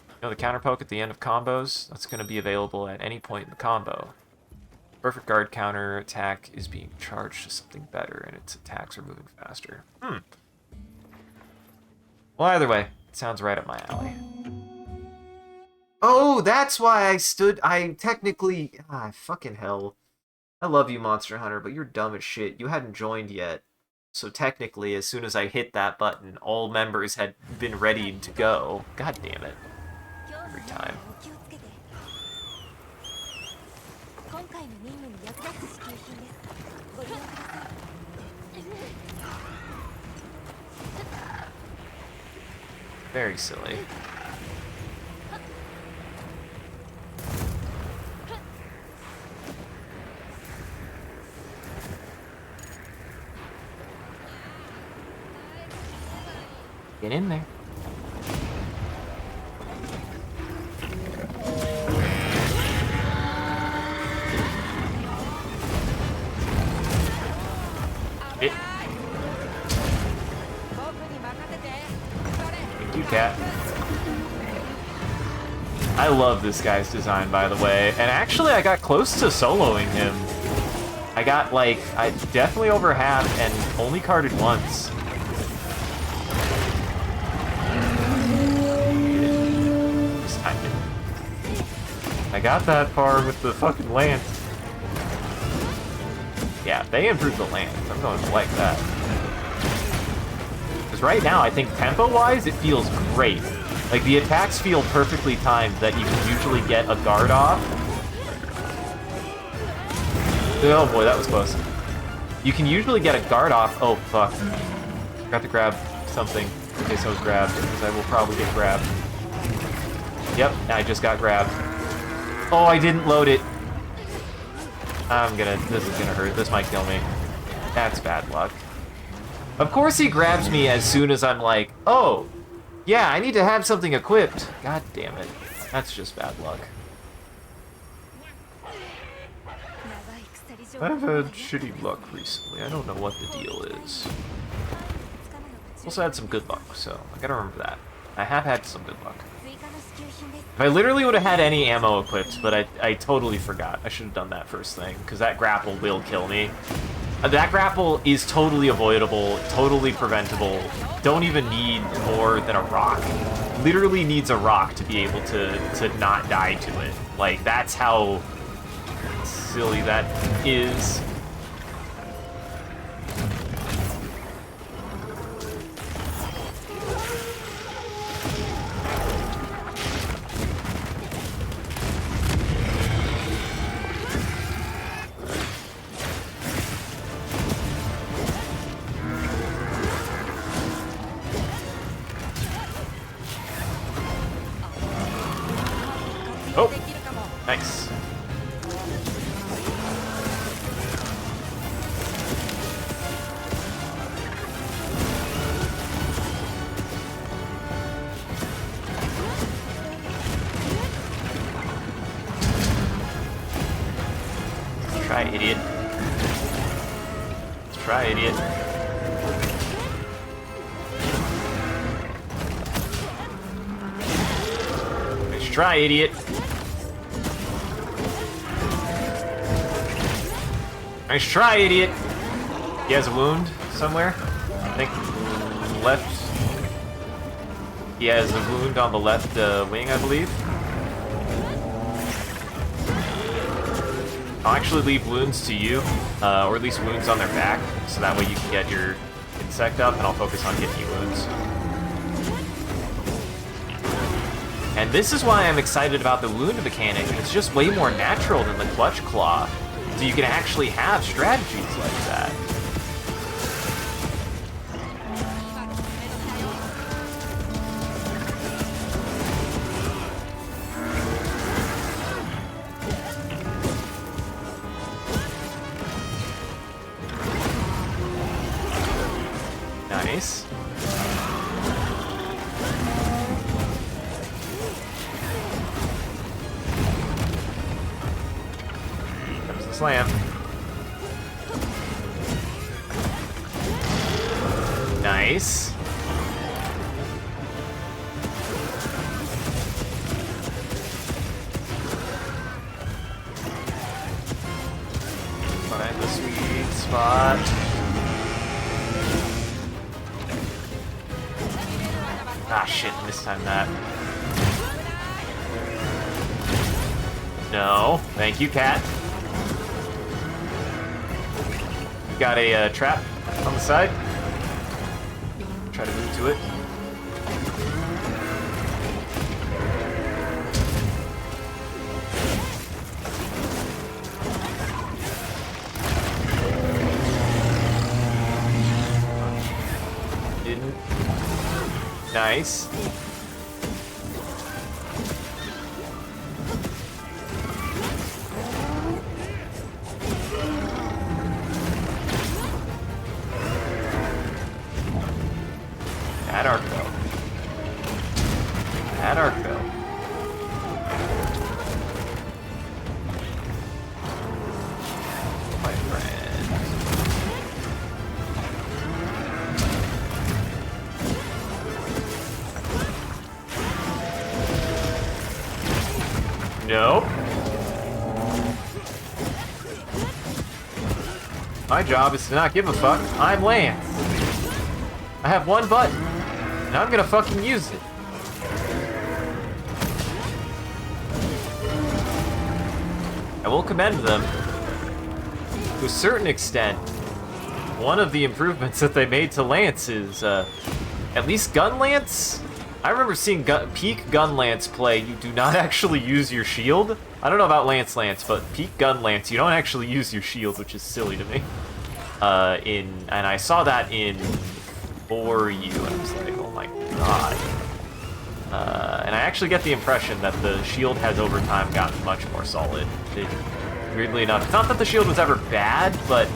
You know, the counter poke at the end of combos? That's going to be available at any point in the combo. Perfect guard counter attack is being charged to something better, and its attacks are moving faster. Well, either way, it sounds right up my alley. Oh, that's why I technically... fucking hell. I love you, Monster Hunter, but you're dumb as shit. You hadn't joined yet. So technically, as soon as I hit that button, all members had been ready to go. God damn it. Every time. Very silly. Get in there. Thank you, cat. I love this guy's design, by the way. And actually, I got close to soloing him. I got, like, I definitely over half and only carded once. I got that far with the fucking lance. Yeah, they improved the lance. I'm going to like that. Because right now, I think tempo-wise, it feels great. Like, the attacks feel perfectly timed that you can usually get a guard off. Oh boy, that was close. You can usually get a guard off. Oh, fuck. Got to grab something in case I was grabbed, because I will probably get grabbed. Yep, I just got grabbed. Oh, I didn't load it. This is gonna hurt. This might kill me. That's bad luck. Of course he grabs me as soon as I'm like, oh, yeah, I need to have something equipped. God damn it. That's just bad luck. I've had shitty luck recently. I don't know what the deal is. Also had some good luck, so I gotta remember that. I have had some good luck. If I literally would have had any ammo equipped, but I totally forgot. I should have done that first thing, because that grapple will kill me. That grapple is totally avoidable, totally preventable. Don't even need more than a rock. Literally needs a rock to be able to not die to it. Like, that's how silly that is. Oh, nice. Try, idiot. Let's try, idiot. Let's try, idiot. Nice try, idiot! He has a wound somewhere. I think left. He has a wound on the left wing, I believe. I'll actually leave wounds to you, or at least wounds on their back, so that way you can get your insect up, and I'll focus on getting you wounds. And this is why I'm excited about the wound mechanic. It's just way more natural than the clutch claw. So you can actually have strategies like that. Nice. Comes the slam. Nice. Find the sweet spot. Ah, shit, mistimed that. No, thank you, cat. Got a trap on the side. Try to move to it. Didn't. Nice. At Arco. At Arco. My friend. Nope. My job is to not give a fuck. I'm Lance. I have one button. And I'm gonna fucking use it. I will commend them. To a certain extent, one of the improvements that they made to Lance is, at least Gun Lance I remember seeing peak gun lance play. You do not actually use your shield. I don't know about lance, but peak gun lance, you don't actually use your shield, which is silly to me. And I saw that in For You, and I was like, oh my god. And I actually get the impression that the shield has over time gotten much more solid. Weirdly enough, it's not that the shield was ever bad, but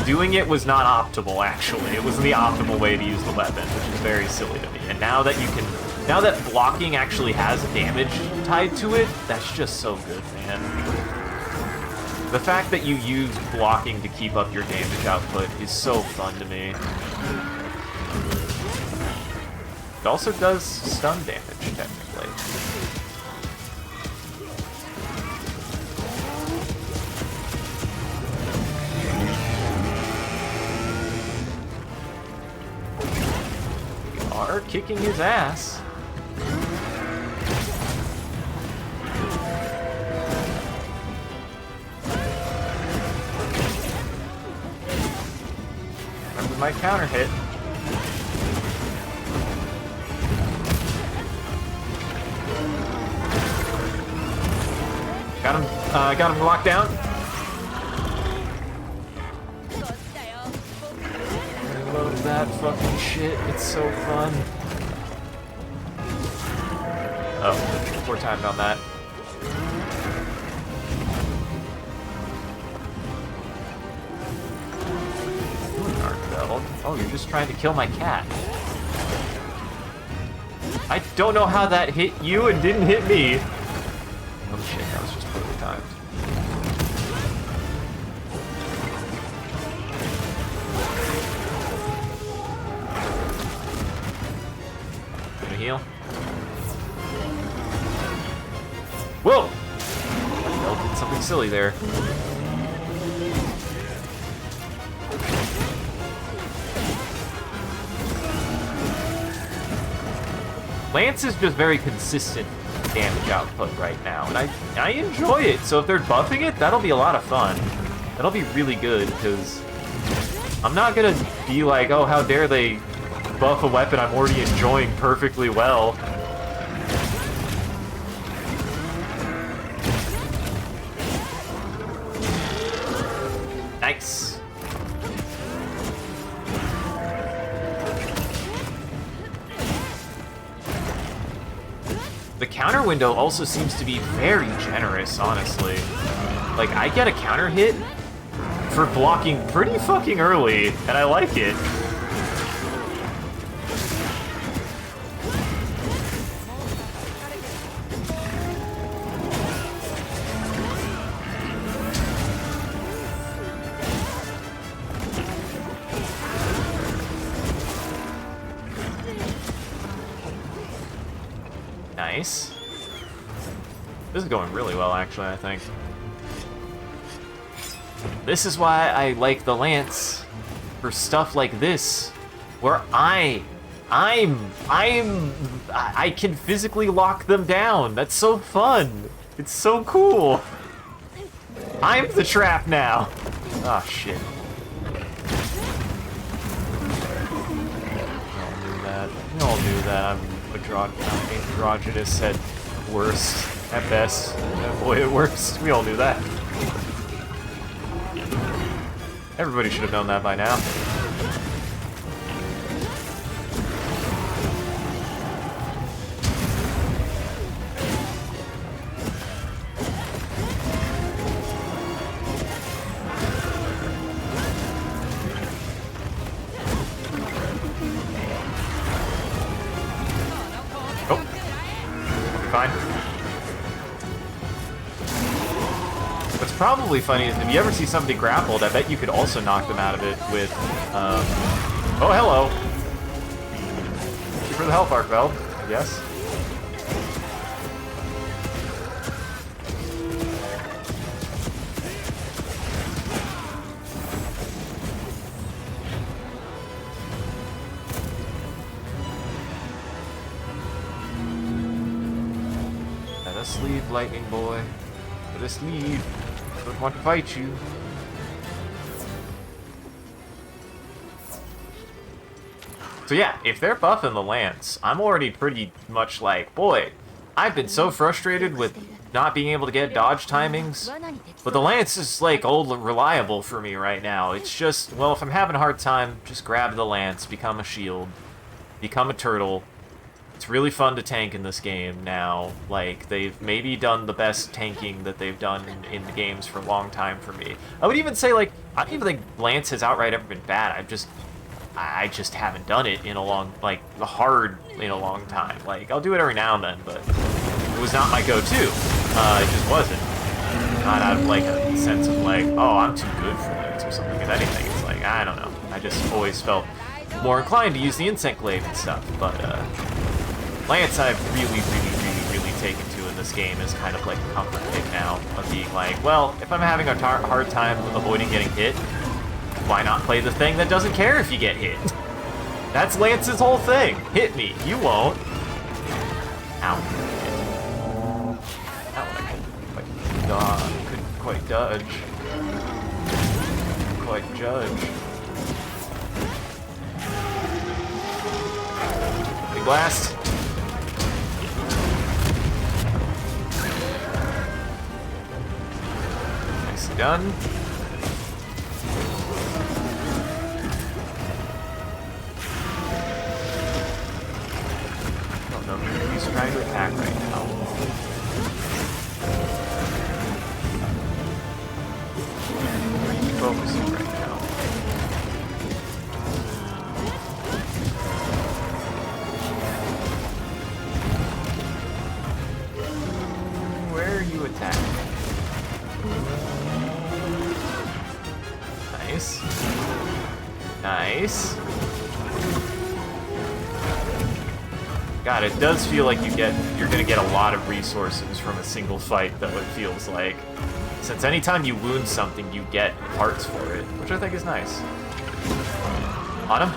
doing it was not optimal, actually. It wasn't the optimal way to use the weapon, which is very silly to me. And now that now that blocking actually has damage tied to it, that's just so good, man. The fact that you use blocking to keep up your damage output is so fun to me. It also does stun damage, technically. We are kicking his ass. Remember my counter hit. Got him locked down. I love that fucking shit. It's so fun. Oh, poor timed on that. Oh, you're just trying to kill my cat. I don't know how that hit you and didn't hit me. Oh shit, that was just poorly timed. Gonna heal. Whoa! I did something silly there. Lance is just very consistent damage output right now, and I enjoy it. So if they're buffing it, that'll be a lot of fun. That'll be really good, because I'm not gonna be like, oh, how dare they buff a weapon I'm already enjoying perfectly well. Nice. The counter window also seems to be very generous, honestly. Like, I get a counter hit for blocking pretty fucking early, and I like it. Nice. This is going really well, actually, I think. This is why I like the Lance for stuff like this, where I can physically lock them down. That's so fun. It's so cool. I'm the trap now. Ah, shit. We all knew that. I'm androgynous at worst, at best, and boy at worst. We all knew that. Everybody should have known that by now. Fine. What's probably funny is if you ever see somebody grappled, I bet you could also knock them out of it with, oh, hello. Thank you for the health arc, Vel. Yes. Let us leave, lightning boy. Let us leave. I don't want to fight you. So yeah, if they're buffing the Lance, I'm already pretty much like, boy, I've been so frustrated with not being able to get dodge timings, but the Lance is like old reliable for me right now. It's just, well, if I'm having a hard time, just grab the Lance, become a shield, become a turtle. It's really fun to tank in this game now. Like, they've maybe done the best tanking that they've done in the games for a long time for me. I would even say, like, I don't even think Lance has outright ever been bad. I just haven't done it in a long, like, hard in a long time. Like, I'll do it every now and then, but it was not my go-to. It just wasn't. Not out of, like, a sense of, like, oh, I'm too good for Lance or something. If anything, it's like, I don't know. I just always felt more inclined to use the Insect Glaive and stuff, but, Lance I've really taken to in this game is kind of like a comfort pick now, of being like, well, if I'm having a hard time avoiding getting hit, why not play the thing that doesn't care if you get hit? That's Lance's whole thing. Hit me. You won't. Ow. Couldn't quite dodge. Couldn't quite judge. Big blast. Nicely done. He's trying to attack right now. Focusing right now. Where are you attacking? Nice. Nice. God, it does feel like you're gonna get a lot of resources from a single fight, though, it feels like. Since anytime you wound something, you get parts for it, which I think is nice. On him?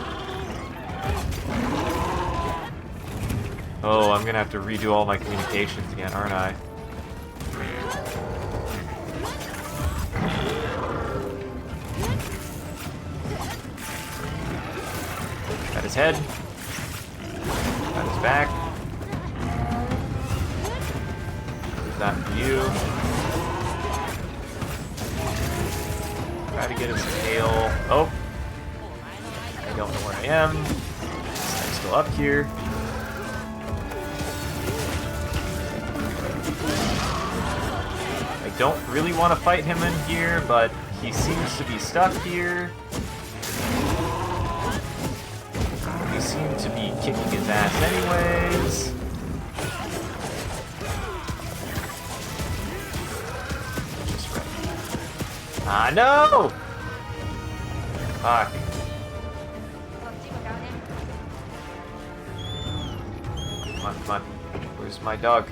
Oh, I'm gonna have to redo all my communications again, aren't I? Got his head. Got his back. That for you. Try to get his tail. Oh! I don't know where I am. I'm still up here. I don't really want to fight him in here, but he seems to be stuck here. He seems to be kicking his ass anyways. Just right. Ah, no! Fuck. Come on, come on. Where's my dog?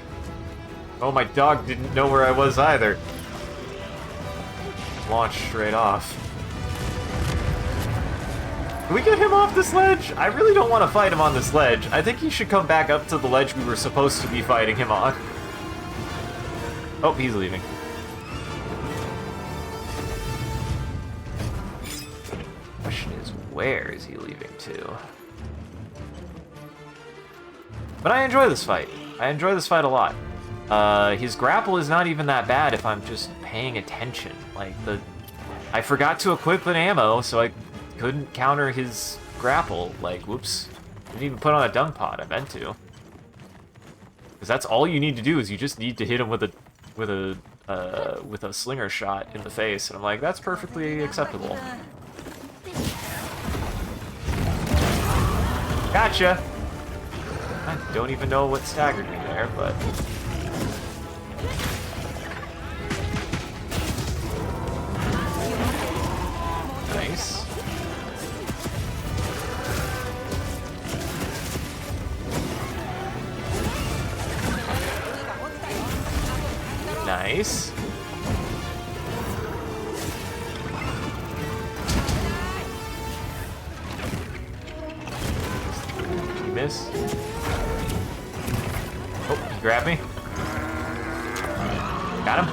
Oh, my dog didn't know where I was either. Launched straight off. Can we get him off this ledge? I really don't want to fight him on this ledge. I think he should come back up to the ledge we were supposed to be fighting him on. Oh, he's leaving. Question is, where is he leaving to? But I enjoy this fight. I enjoy this fight a lot. His grapple is not even that bad if I'm just paying attention. Like, I forgot to equip an ammo, so I couldn't counter his grapple. Like, whoops. Didn't even put on a dung pot. I meant to. Because that's all you need to do, is you just need to hit him with a slinger shot in the face. And I'm like, that's perfectly acceptable. Gotcha! I don't even know what staggered me there, but... Nice. Nice. Did you miss? Oh, he grabbed me. Got him.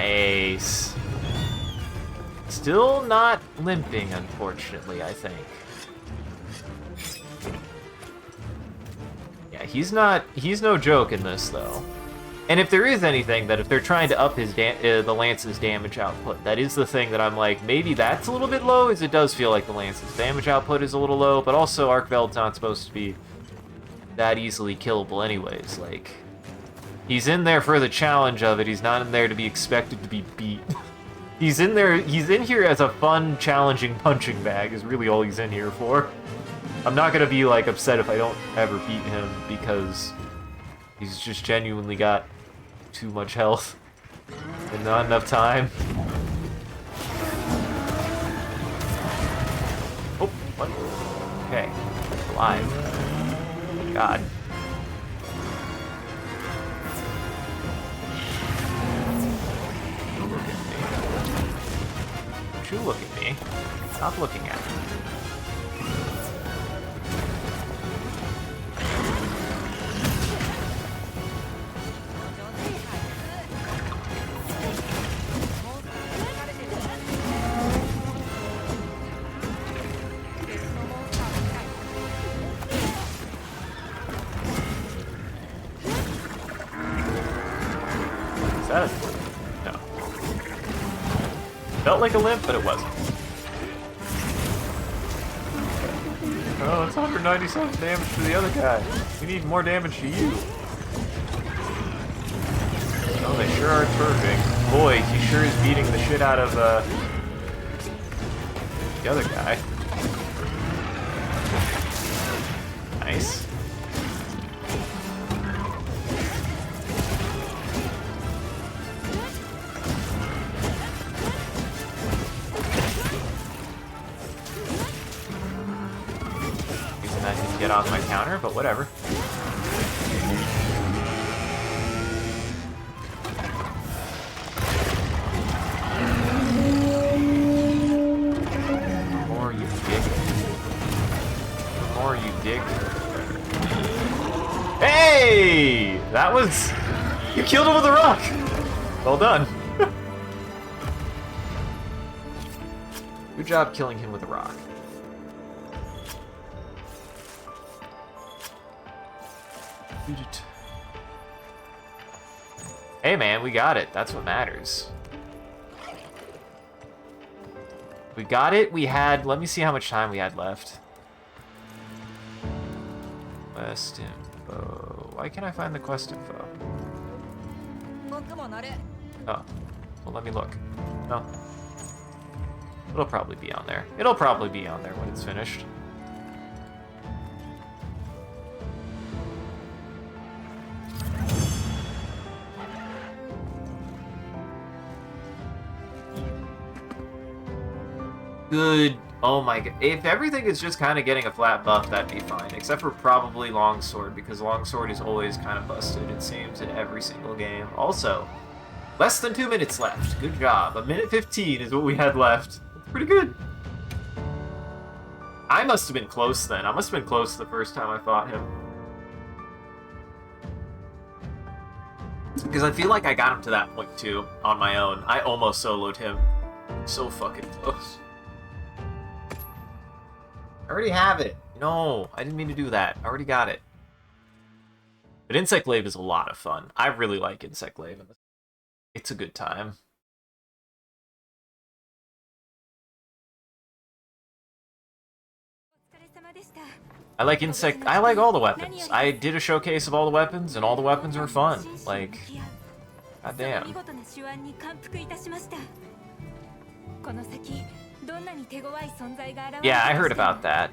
Nice. Still not limping, unfortunately, I think. Yeah, he's no joke in this, though. And if there is anything that if they're trying to up his the Lance's damage output, that is the thing that I'm like, maybe that's a little bit low, as it does feel like the Lance's damage output is a little low, but also Arc Veld's not supposed to be that easily killable anyways. Like, he's in there for the challenge of it, he's not in there to be expected to be beat. He's in here as a fun, challenging punching bag is really all he's in here for. I'm not gonna be, like, upset if I don't ever beat him, because he's just genuinely got too much health and not enough time. Oh, what? Okay, alive. God. You look at me. Stop looking at me. Is that a... No. Felt like a limp, but it wasn't. Oh, it's 197 damage to the other guy. We need more damage to you. Oh, they sure are turfing. Boy, he sure is beating the shit out of, the other guy. Nice. That didn't get off my counter, but whatever. The more you dig, the more you dig. Hey! That was... You killed him with a rock! Well done. Good job killing him with a rock. Hey man, we got it. That's what matters. We got it. We had... Let me see how much time we had left. Quest info. Why can't I find the quest info? Oh. Well, let me look. No. It'll probably be on there. It'll probably be on there when it's finished. Good. Oh my god. If everything is just kind of getting a flat buff, that'd be fine. Except for probably Longsword, because Longsword is always kind of busted, it seems, in every single game. Also, less than 2 minutes left. Good job. 1:15 is what we had left. Pretty good. I must have been close then. I must have been close the first time I fought him. Because I feel like I got him to that point too, on my own. I almost soloed him. So fucking close. I already have it. No, I didn't mean to do that. I already got it. But Insect Glaive is a lot of fun. I really like Insect Glaive. It's a good time. I like all the weapons. I did a showcase of all the weapons, and all the weapons were fun. Like, goddamn. Yeah, I heard about that.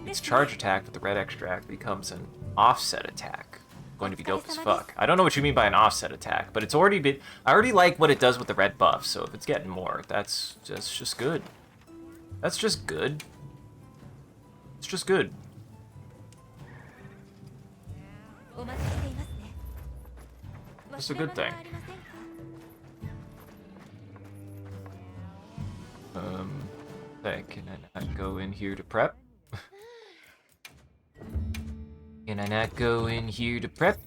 Its charge attack with the red extract becomes an offset attack. Going to be dope as fuck. I don't know what you mean by an offset attack, but it's already been... I already like what it does with the red buff, so if it's getting more, that's just good. That's just good. It's just good. It's a good thing. Can I not go in here to prep? Can I not go in here to prep?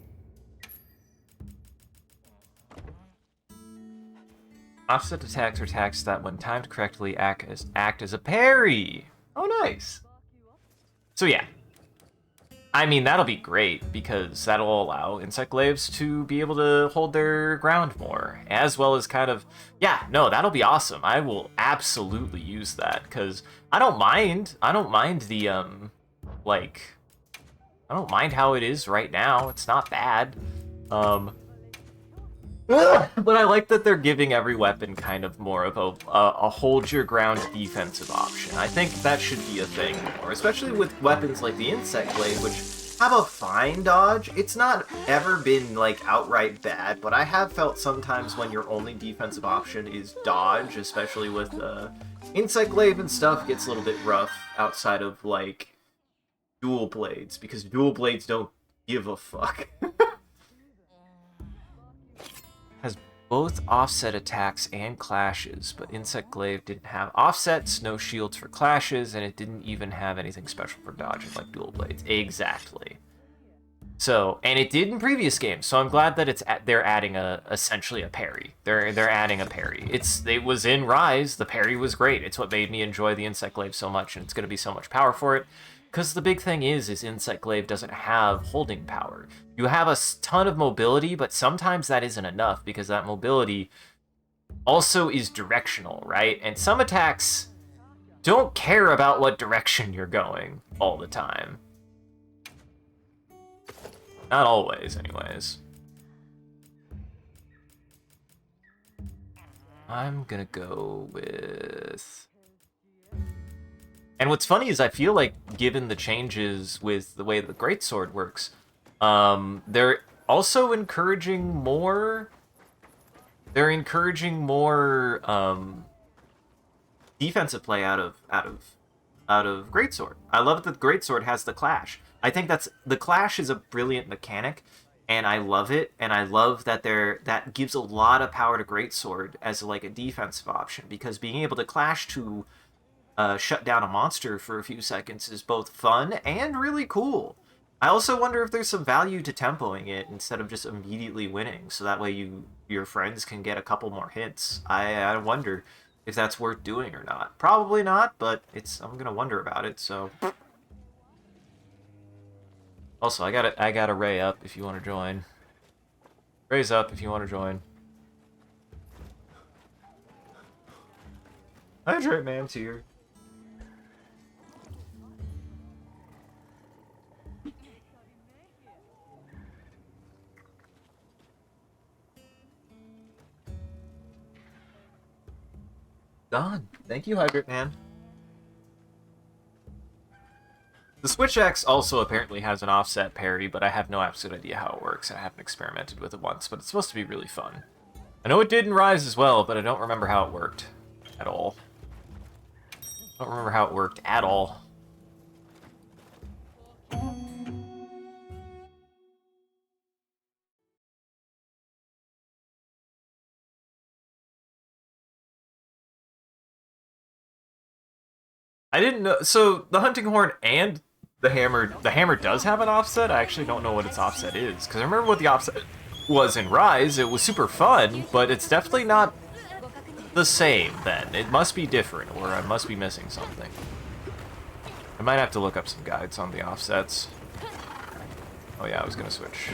Offset attacks are attacks that, when timed correctly, act as a parry. Oh, nice. So yeah. I mean, that'll be great, because that'll allow insect glaives to be able to hold their ground more, as well as kind of... Yeah, no, that'll be awesome. I will absolutely use that, because I don't mind the, like... I don't mind how it is right now. It's not bad. But I like that they're giving every weapon kind of more of a hold your ground defensive option. I think that should be a thing more, especially with weapons like the Insect Glaive, which have a fine dodge. It's not ever been like outright bad, but I have felt sometimes when your only defensive option is dodge, especially with Insect Glaive and stuff, gets a little bit rough outside of like dual blades, because dual blades don't give a fuck. Has both offset attacks and clashes, but Insect Glaive didn't have offsets, no shields for clashes, and it didn't even have anything special for dodging like dual blades. Exactly. So, and it did in previous games, so I'm glad that they're adding essentially a parry. They're adding a parry. It was in Rise, the parry was great. It's what made me enjoy the Insect Glaive so much, and it's going to be so much power for it. Because the big thing is Insect Glaive doesn't have holding power. You have a ton of mobility, but sometimes that isn't enough, because that mobility also is directional, right? And some attacks don't care about what direction you're going all the time. Not always, anyways. I'm gonna go with... And what's funny is I feel like, given the changes with the way the Greatsword works, they're also encouraging more... They're encouraging more defensive play out of Greatsword. I love that the Greatsword has the Clash. I think the Clash is a brilliant mechanic, and I love it. And I love that that gives a lot of power to Greatsword as like a defensive option, because being able to Clash to shut down a monster for a few seconds is both fun and really cool. I also wonder if there's some value to tempoing it instead of just immediately winning, so that way your friends can get a couple more hits. I wonder if that's worth doing or not. Probably not, but I'm gonna wonder about it. So also, I got a Ray up if you want to join. Ray's up if you want to join. Hydrate Man's here. Done. Thank you, Hydrate Man. The Switch X also apparently has an offset parry, but I have no absolute idea how it works. I haven't experimented with it once, but it's supposed to be really fun. I know it did in Rise as well, but I don't remember how it worked at all. I don't remember how it worked at all. I didn't know. So the hunting horn and the hammer does have an offset. I actually don't know what its offset is, because I remember what the offset was in Rise. It was super fun, but it's definitely not the same then. It must be different, or I must be missing something. I might have to look up some guides on the offsets. Oh yeah, I was gonna switch.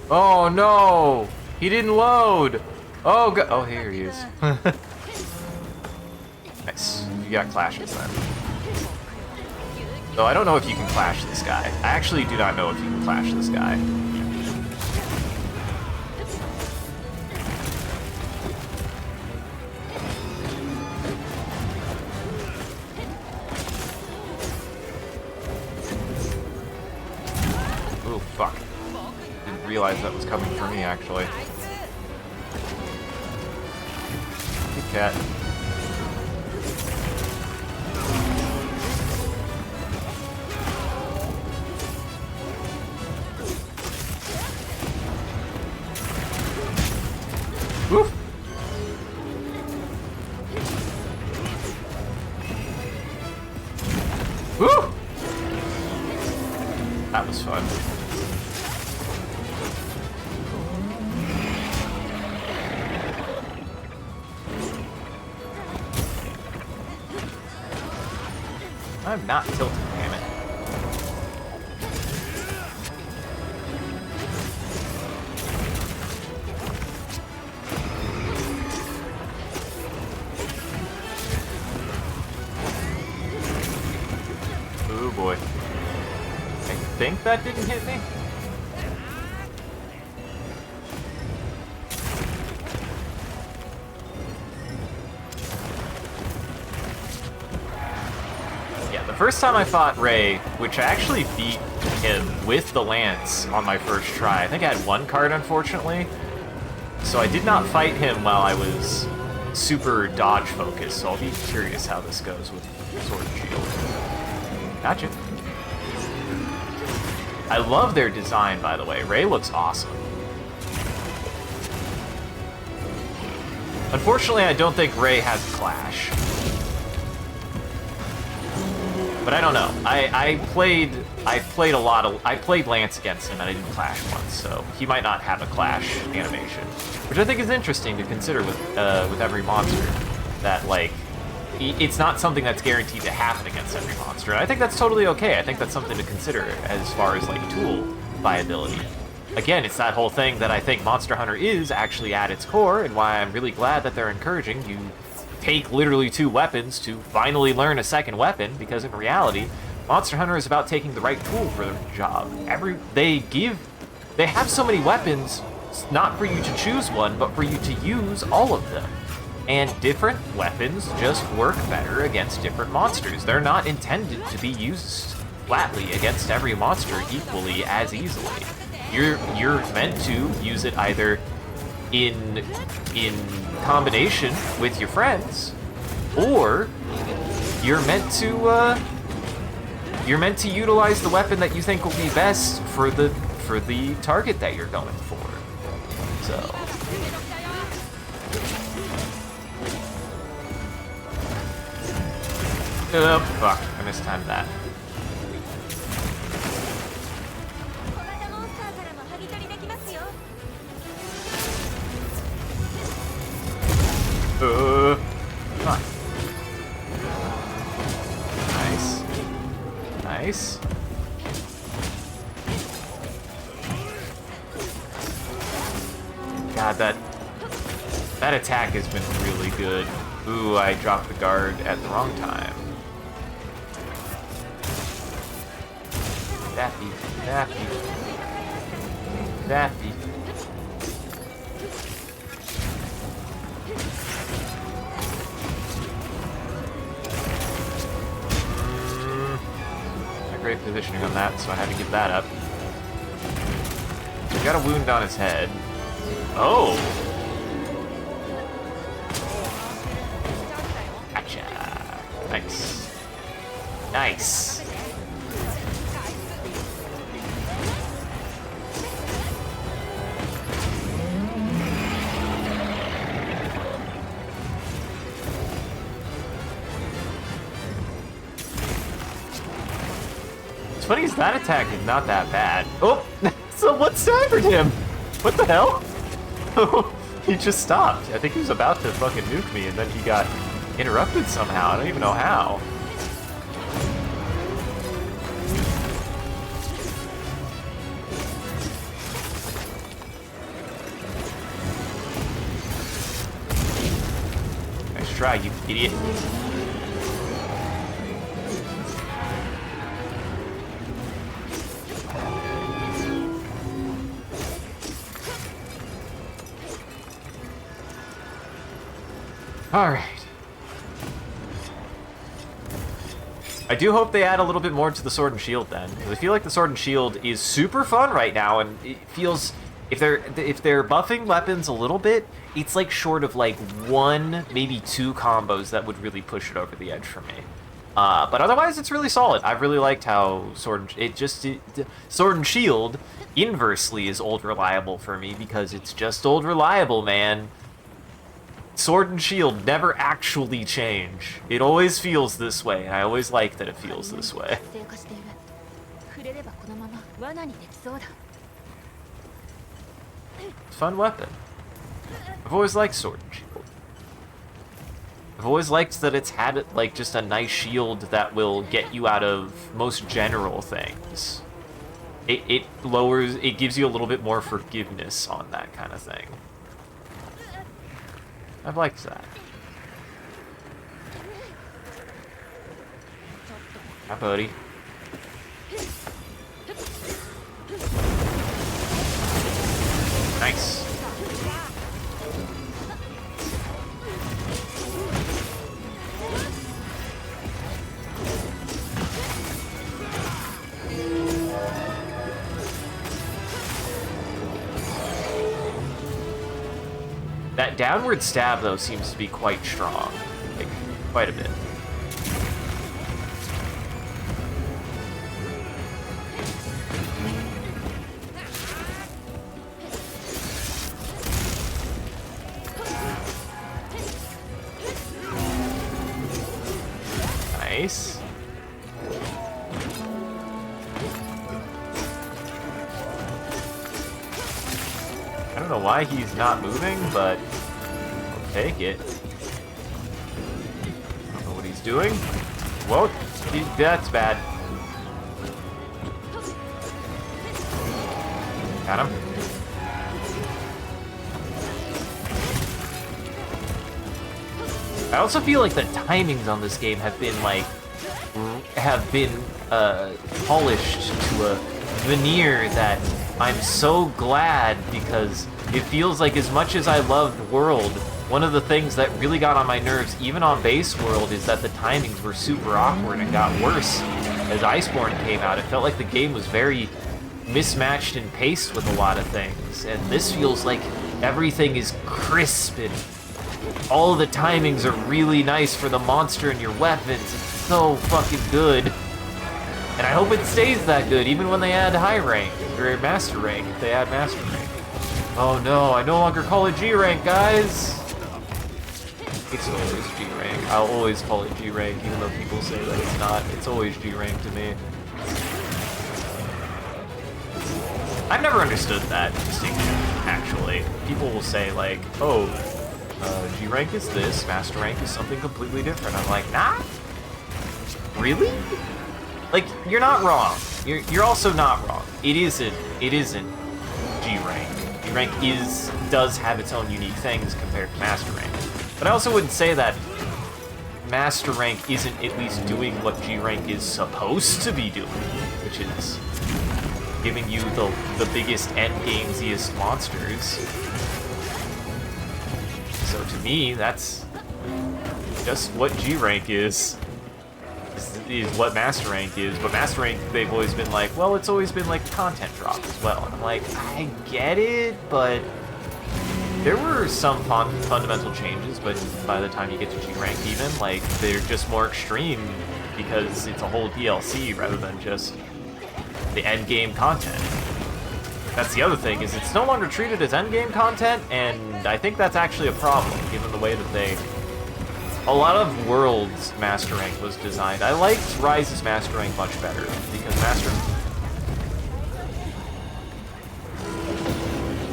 Oh no! He didn't load! Oh god! Oh, here he is. Nice. You got clashes then. Though I don't know if you can clash this guy. I actually do not know if you can clash this guy. Oh fuck. Didn't realize that was coming for me, actually. Good cat. Woof! Woo! I'm not tilting, damn it. Oh boy. I think that didn't hit me. Yeah, the first time I fought Ray, which I actually beat him with the lance on my first try. I think I had one card, unfortunately. So I did not fight him while I was super dodge focused, so I'll be curious how this goes with Sword and Shield. Gotcha. I love their design, by the way. Ray looks awesome. Unfortunately, I don't think Ray has Clash. But I don't know. I played Lance against him and I didn't Clash once, so he might not have a Clash animation. Which I think is interesting to consider with every monster. That, like, it's not something that's guaranteed to happen against every monster. And I think that's totally okay. I think that's something to consider as far as, like, tool viability. Again, it's that whole thing that I think Monster Hunter is actually at its core, and why I'm really glad that they're encouraging you take literally 2 weapons to finally learn a second weapon, because in reality, Monster Hunter is about taking the right tool for the job. They have so many weapons, not for you to choose one, but for you to use all of them. And different weapons just work better against different monsters. They're not intended to be used flatly against every monster equally as easily. You're meant to use it either in combination with your friends, or you're meant to utilize the weapon that you think will be best for the target that you're going for. So. Oh, fuck. I mistimed that. Come on. Nice. Nice. God, that attack has been really good. Ooh, I dropped the guard at the wrong time. Daffy, Daffy, Daffy. Not great positioning on that, so I had to give that up. He got a wound on his head. Oh! Gotcha. Nice. Nice. What's funny is that attack is not that bad. Oh! So what cybered him? What the hell? He just stopped. I think he was about to fucking nuke me, and then he got interrupted somehow. I don't even know how. Nice try, you idiot. Alright. I do hope they add a little bit more to the Sword and Shield then, because I feel like the Sword and Shield is super fun right now, and it feels, if they're buffing weapons a little bit, it's like short of like 1, maybe 2 combos that would really push it over the edge for me. But otherwise, it's really solid. I've really liked how Sword and Shield inversely is old reliable for me, because it's just old reliable, man. Sword and Shield never actually change. It always feels this way, and I always like that it feels this way. Fun weapon. I've always liked Sword and Shield. I've always liked that it's had, like, just a nice shield that will get you out of most general things. It lowers, it gives you a little bit more forgiveness on that kind of thing. I've liked that. Hi, buddy. Nice. That downward stab, though, seems to be quite strong. Like, quite a bit. Nice. I don't know why he's not moving, but I'll take it. I don't know what he's doing. Whoa, that's bad. Got him. I also feel like the timings on this game have been like polished to a veneer that I'm so glad, because it feels like, as much as I loved World, one of the things that really got on my nerves, even on base World, is that the timings were super awkward and got worse as Iceborne came out. It felt like the game was very mismatched and paced with a lot of things, and this feels like everything is crisp and all the timings are really nice for the monster and your weapons. It's so fucking good. And I hope it stays that good, even when they add high rank, or master rank, if they add master rank. Oh no, I no longer call it G rank, guys! It's always G rank. I'll always call it G rank, even though people say that it's not. It's always G rank to me. I've never understood that distinction, actually. People will say, like, oh, G rank is this, master rank is something completely different. I'm like, nah? Really? Like, you're not wrong. You're also not wrong. It isn't G rank. G rank does have its own unique things compared to master rank. But I also wouldn't say that master rank isn't at least doing what G rank is supposed to be doing, which is giving you the biggest endgamesiest monsters. So to me, that's just what G rank is what master rank is. But master rank, they've always been like, well, it's always been like a content drop as well. And I'm like, I get it, but there were some fundamental changes, but by the time you get to G rank even, like, they're just more extreme because it's a whole DLC rather than just the end game content. That's the other thing, is it's no longer treated as endgame content, and I think that's actually a problem, given the way that a lot of World's Master Rank was designed. I liked Rise's Master Rank much better, because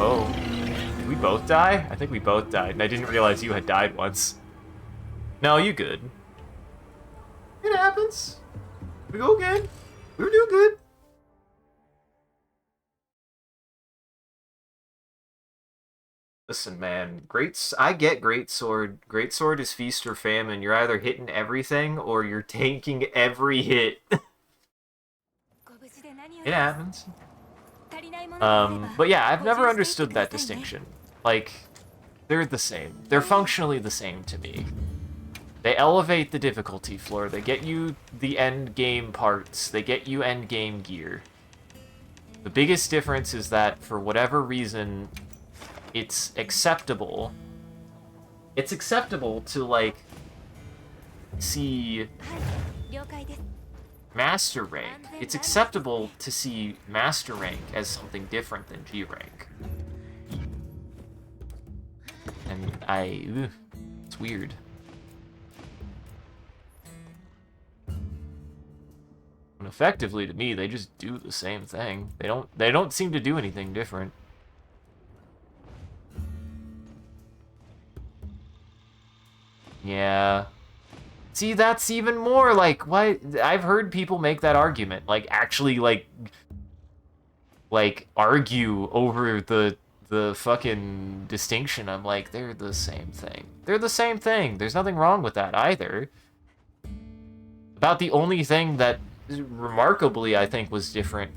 Oh. Did we both die? I think we both died, and I didn't realize you had died once. No, you good. It happens. We go again. We were doing good. Listen, man, I get Greatsword. Greatsword is feast or famine. You're either hitting everything or you're tanking every hit. It happens. But yeah, I've never understood that distinction. Like, they're the same. They're functionally the same to me. They elevate the difficulty floor. They get you the end game parts. They get you end game gear. The biggest difference is that, for whatever reason, it's acceptable. It's acceptable to, like, see Master Rank. It's acceptable to see Master Rank as something different than G Rank. And it's weird. And effectively, to me, they just do the same thing. They don't seem to do anything different. Yeah. See, that's even more like, why? I've heard people make that argument. Like, actually, like argue over the fucking distinction. I'm like, they're the same thing. They're the same thing. There's nothing wrong with that either. About the only thing that remarkably I think was different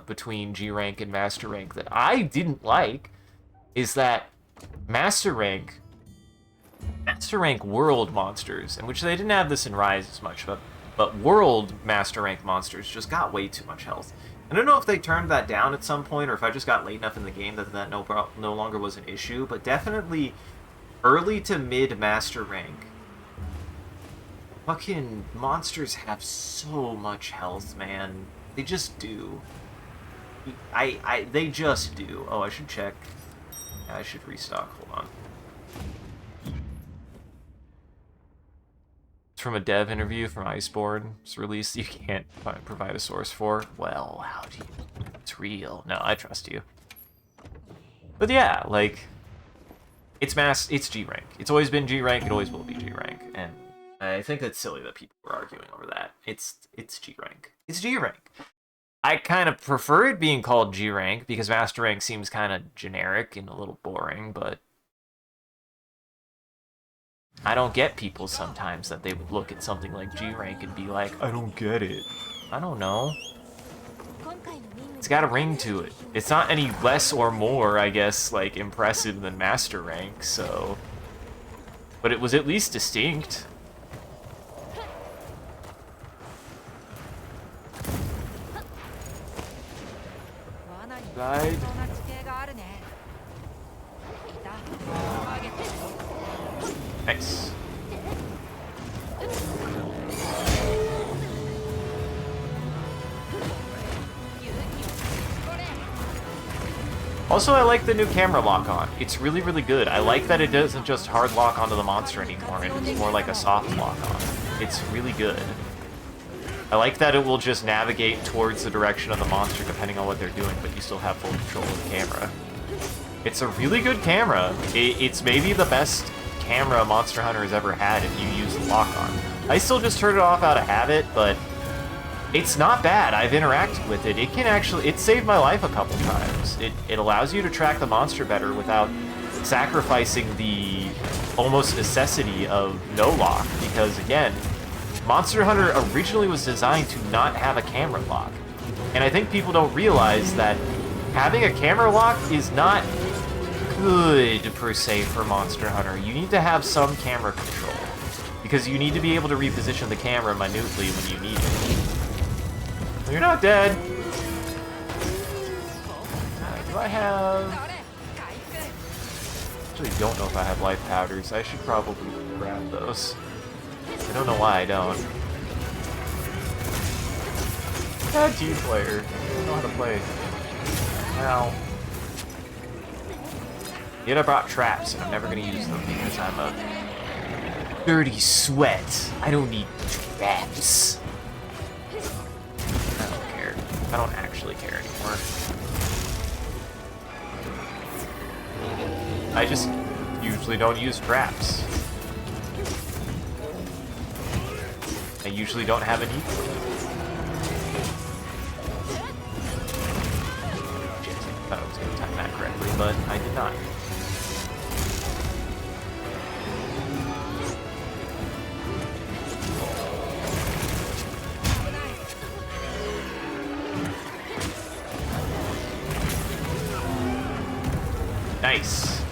between G rank and Master Rank that I didn't like is that Master Rank World monsters, in which they didn't have this in Rise as much, but World Master Rank monsters just got way too much health. I don't know if they turned that down at some point or if I just got late enough in the game that no longer was an issue, but definitely early to mid Master Rank, fucking monsters have so much health, man. They just do. They just do. Oh, I should check. Yeah, I should restock. Hold on. It's from a dev interview from Iceborne. It's released you can't provide a source for. Well, how do you... It's real. No, I trust you. But yeah, like... It's G rank. It's always been G rank, it always will be G rank. And I think it's silly that people were arguing over that. It's G rank. It's G rank. I kind of prefer it being called G rank because Master Rank seems kind of generic and a little boring, but I don't get people sometimes that they would look at something like G rank and be like, I don't get it. I don't know. It's got a ring to it. It's not any less or more, I guess, like, impressive than Master Rank, so... But it was at least distinct. Died. Nice. Also, I like the new camera lock on. It's really, really good. I like that it doesn't just hard lock onto the monster anymore, and it's more like a soft lock on. It's really good. I like that it will just navigate towards the direction of the monster depending on what they're doing, but you still have full control of the camera. It's a really good camera. It's maybe the best camera Monster Hunter has ever had if you use the lock on. I still just turn it off out of habit, but it's not bad. I've interacted with it. It saved my life a couple times. It allows you to track the monster better without sacrificing the almost necessity of no lock, because again, Monster Hunter originally was designed to not have a camera lock. And I think people don't realize that having a camera lock is not good, per se, for Monster Hunter. You need to have some camera control, because you need to be able to reposition the camera minutely when you need it. You're not dead. Do I have... Actually, don't know if I have life powders. I should probably grab those. I don't know why I don't. Bad team player. I don't know how to play. Now, yet I brought traps, and I'm never going to use them because I'm a dirty sweat. I don't need traps. I don't care. I don't actually care anymore. I just usually don't use traps. I usually don't have an equal. I thought I was going to time that correctly, but I did not. Nice.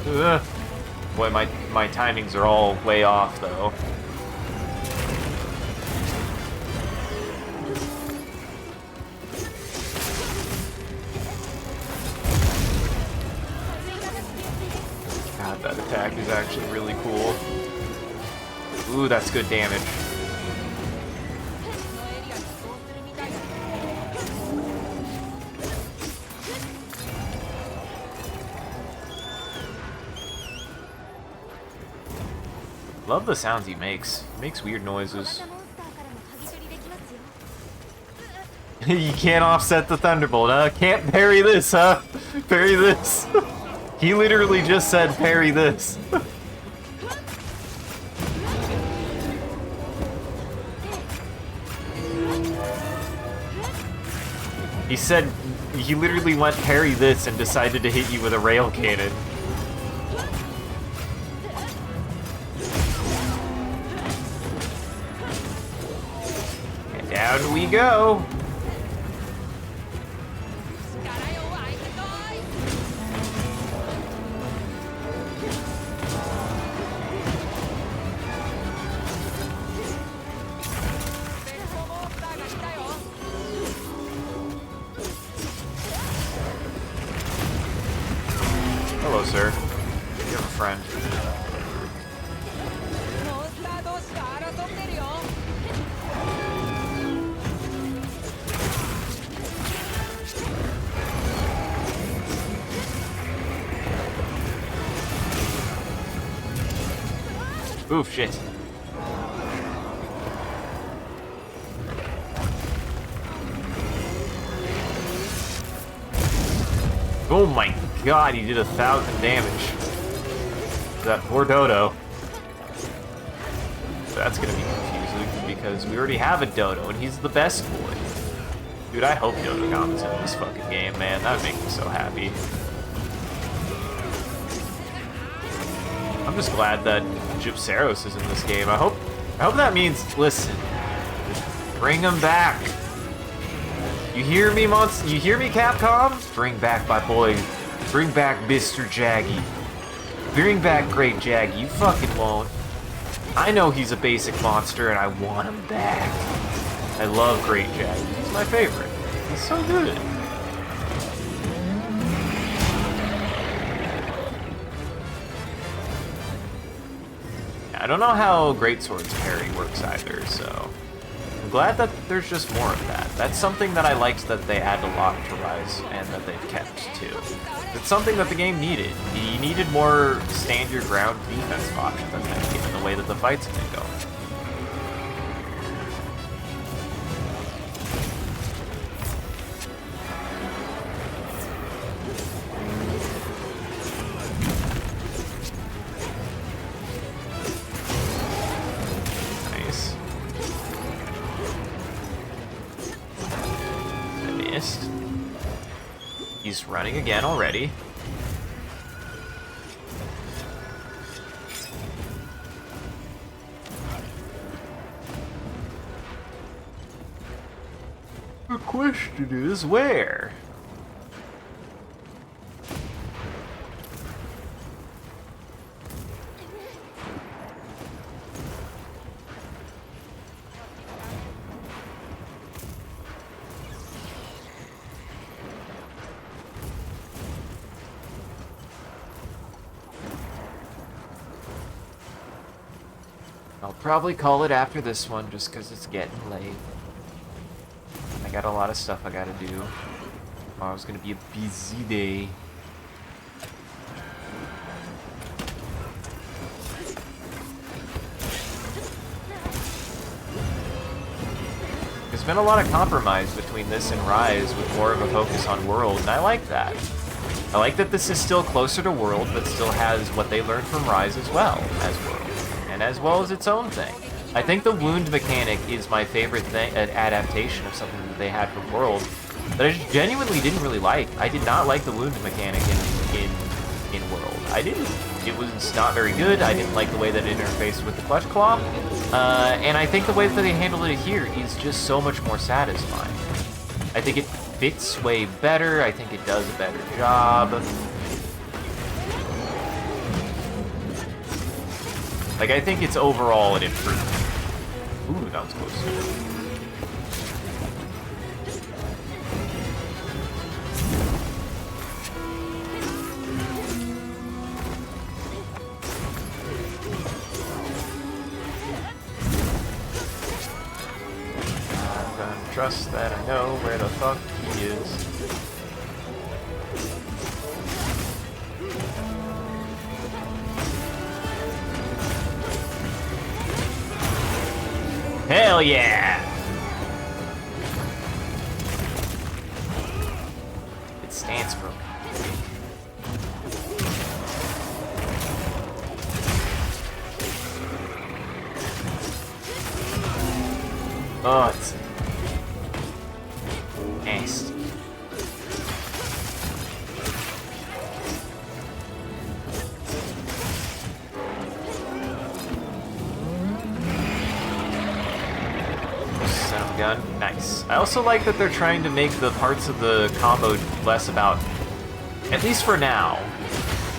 Ugh. Boy, my timings are all way off, though. God, that attack is actually really cool. Ooh, that's good damage. Love the sounds he makes. He makes weird noises. You can't offset the Thunderbolt, huh? Can't parry this, huh? Parry this. He literally just said parry this. He said, he literally went parry this and decided to hit you with a rail cannon. And down we go. Hello, sir. You have a friend. Oof, shit. Oh my god, he did 1,000 damage. That poor Dodo. That's gonna be confusing because we already have a Dodo and he's the best boy. Dude, I hope Dodo comes in this fucking game, man. That would make me so happy. I'm just glad that Gypsaros is in this game. I hope that means, listen, bring him back. You hear me, You hear me, Capcom? Bring back my boy. Bring back Mr. Jaggy. Bring back Great Jaggy. You fucking won't. I know he's a basic monster and I want him back. I love Great Jaggy. He's my favorite. He's so good. I don't know how Greatsword's parry works either, so I'm glad that there's just more of that. That's something that I liked that they add a lot to Rise and that they've kept too. It's something that the game needed. You needed more stand your ground defense options, I think, given the way that the fights have been going. He's running again already. The question is where? I'll probably call it after this one just because it's getting late. I got a lot of stuff I gotta do. Tomorrow's gonna be a busy day. There's been a lot of compromise between this and Rise with more of a focus on World, and I like that. I like that this is still closer to World, but still has what they learned from Rise as well as World. And as well as its own thing. I think the wound mechanic is my favorite thing, an adaptation of something that they had from World that I just genuinely didn't really like. I did not like the wound mechanic in World. I didn't. It was not very good. I didn't like the way that it interfaced with the Clutch Claw. And I think the way that they handled it here is just so much more satisfying. I think it fits way better. I think it does a better job. Like, I think it's overall an improvement. Ooh, that was close. I'm gonna trust that I know where the fuck he is. Hell yeah! stance broken. Oh, it's nasty. Son of a gun. Nice. I also like that they're trying to make the parts of the combo less about, at least for now,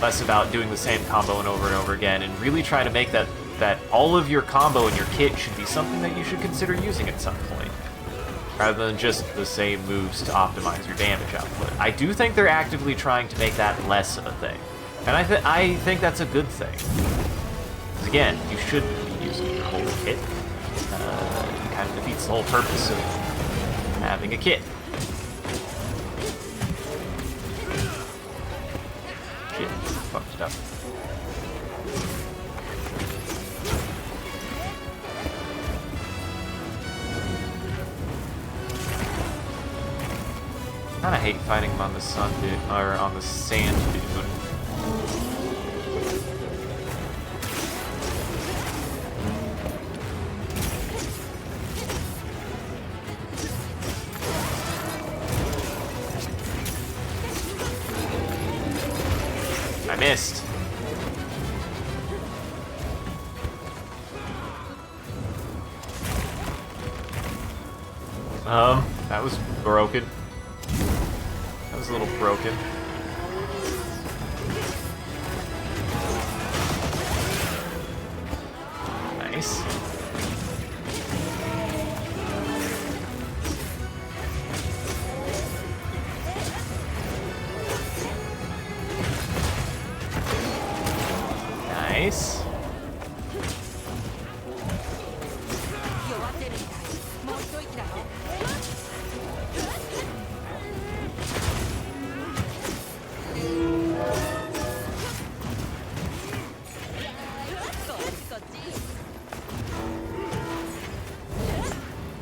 less about doing the same combo and over again, and really try to make that all of your combo and your kit should be something that you should consider using at some point, rather than just the same moves to optimize your damage output. I do think they're actively trying to make that less of a thing, and I think that's a good thing. Because again, you should be using your whole kit. It kind of defeats the whole purpose of having a kit. Shit, fucked it up. I kinda hate fighting him on the sun dune, or on the sand dune. I missed. That was broken. That was a little broken. Nice. Nice.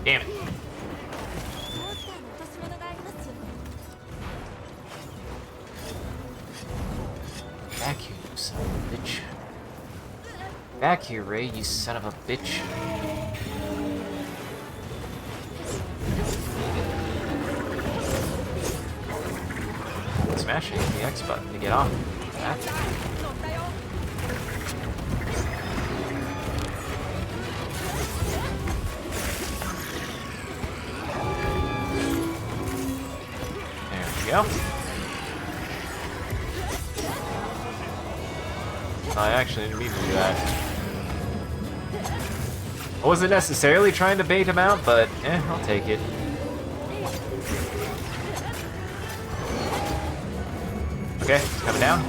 Damn it. Back here, you son of a bitch. Back here, Ray, you son of a bitch. Smashing the X button to get off. Back. Go. I actually didn't mean to do that. I wasn't necessarily trying to bait him out, but I'll take it. Okay, he's coming down.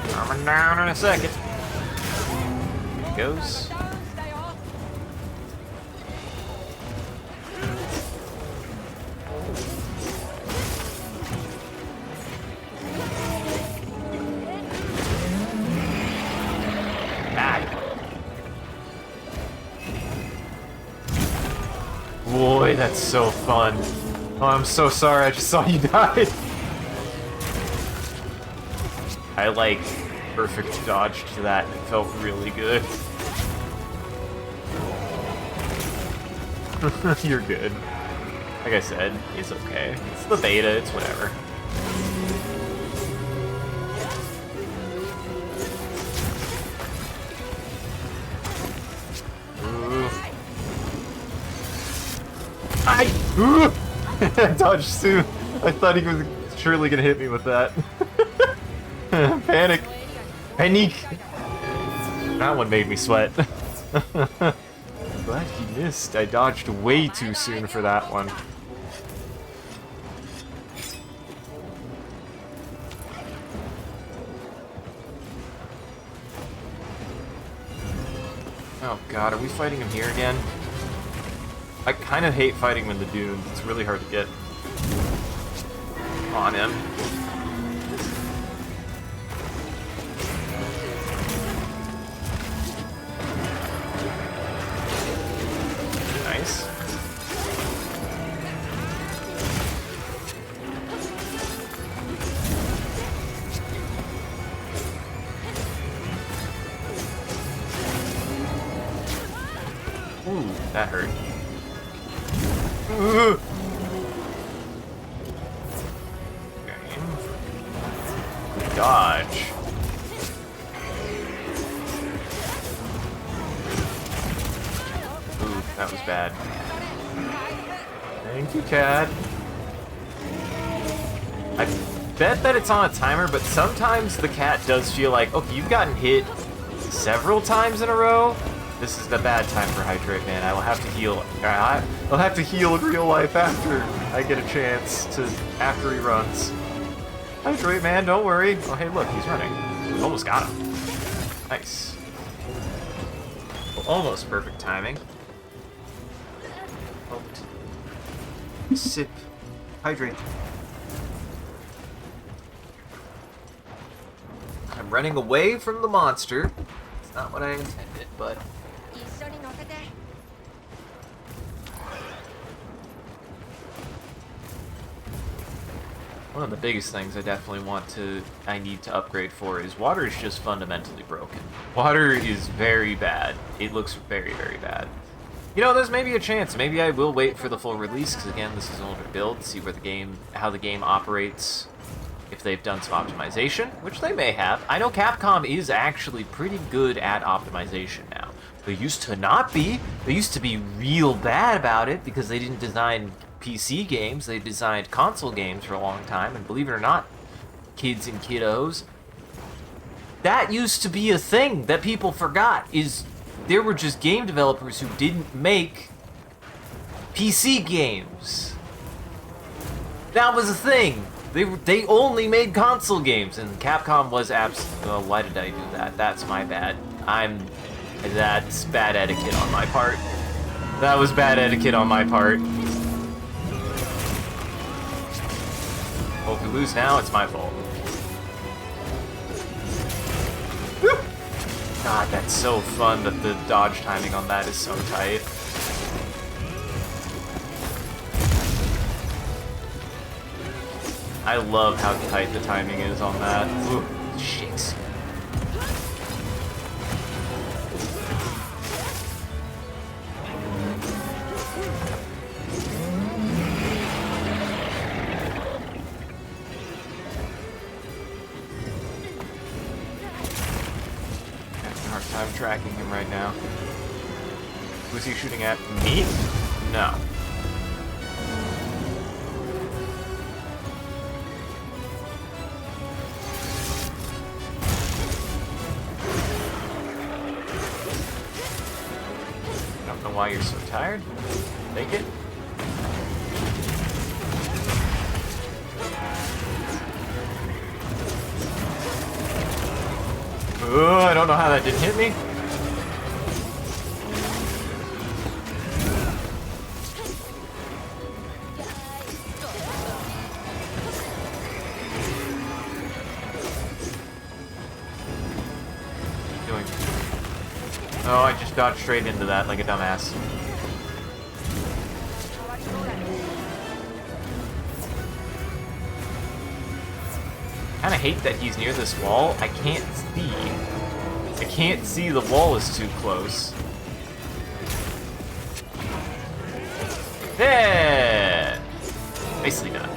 Coming down in a second. There he goes. Boy, that's so fun. Oh, I'm so sorry, I just saw you die. I, like, perfect dodged to that, and it felt really good. You're good. Like I said, it's okay. It's the beta, it's whatever. I dodged too. I thought he was surely gonna hit me with that. Panic. Panic. That one made me sweat. Glad he missed. I dodged way too soon for that one. Oh god, are we fighting him here again? I kind of hate fighting him in the dunes. It's really hard to get on him. Nice. That hurt. Okay. Dodge. Ooh, that was bad. Thank you, Cat. I bet that it's on a timer, but sometimes the cat does feel like, okay, you've gotten hit several times in a row. This is the bad time for Hydrate Man. I will have to heal. I'll have to heal in real life after I get a chance to, after he runs. Hydrate Man, don't worry. Oh, hey, look, he's running. We almost got him. Nice. Well, almost perfect timing. Helped. Sip. Hydrate. I'm running away from the monster. It's not what I intended, but... One of the biggest things I need to upgrade for is water is just fundamentally broken. Water is very bad. It looks very, very bad. You know, there's maybe a chance. Maybe I will wait for the full release, because again, this is an older build, see where how the game operates, if they've done some optimization, which they may have. I know Capcom is actually pretty good at optimization now. They used to not be. They used to be real bad about it, because they didn't design PC games, they designed console games for a long time, and believe it or not, kids and kiddos, that used to be a thing that people forgot, is there were just game developers who didn't make PC games. That was a thing. They only made console games, and Capcom was oh, why did I do that? That's my bad. That's bad etiquette on my part. That was bad etiquette on my part. Well, if we lose now, it's my fault. God, that's so fun that the dodge timing on that is so tight. I love how tight the timing is on that. Ooh, shit. I'm tracking him right now. Who's he shooting at? Me? No. I don't know why you're so tired. Take it. Oh, I don't know how that didn't hit me. What are you doing? Oh, I just dodged straight into that like a dumbass. I kinda hate that he's near this wall. I can't see the wall is too close. Yeah! Nicely done.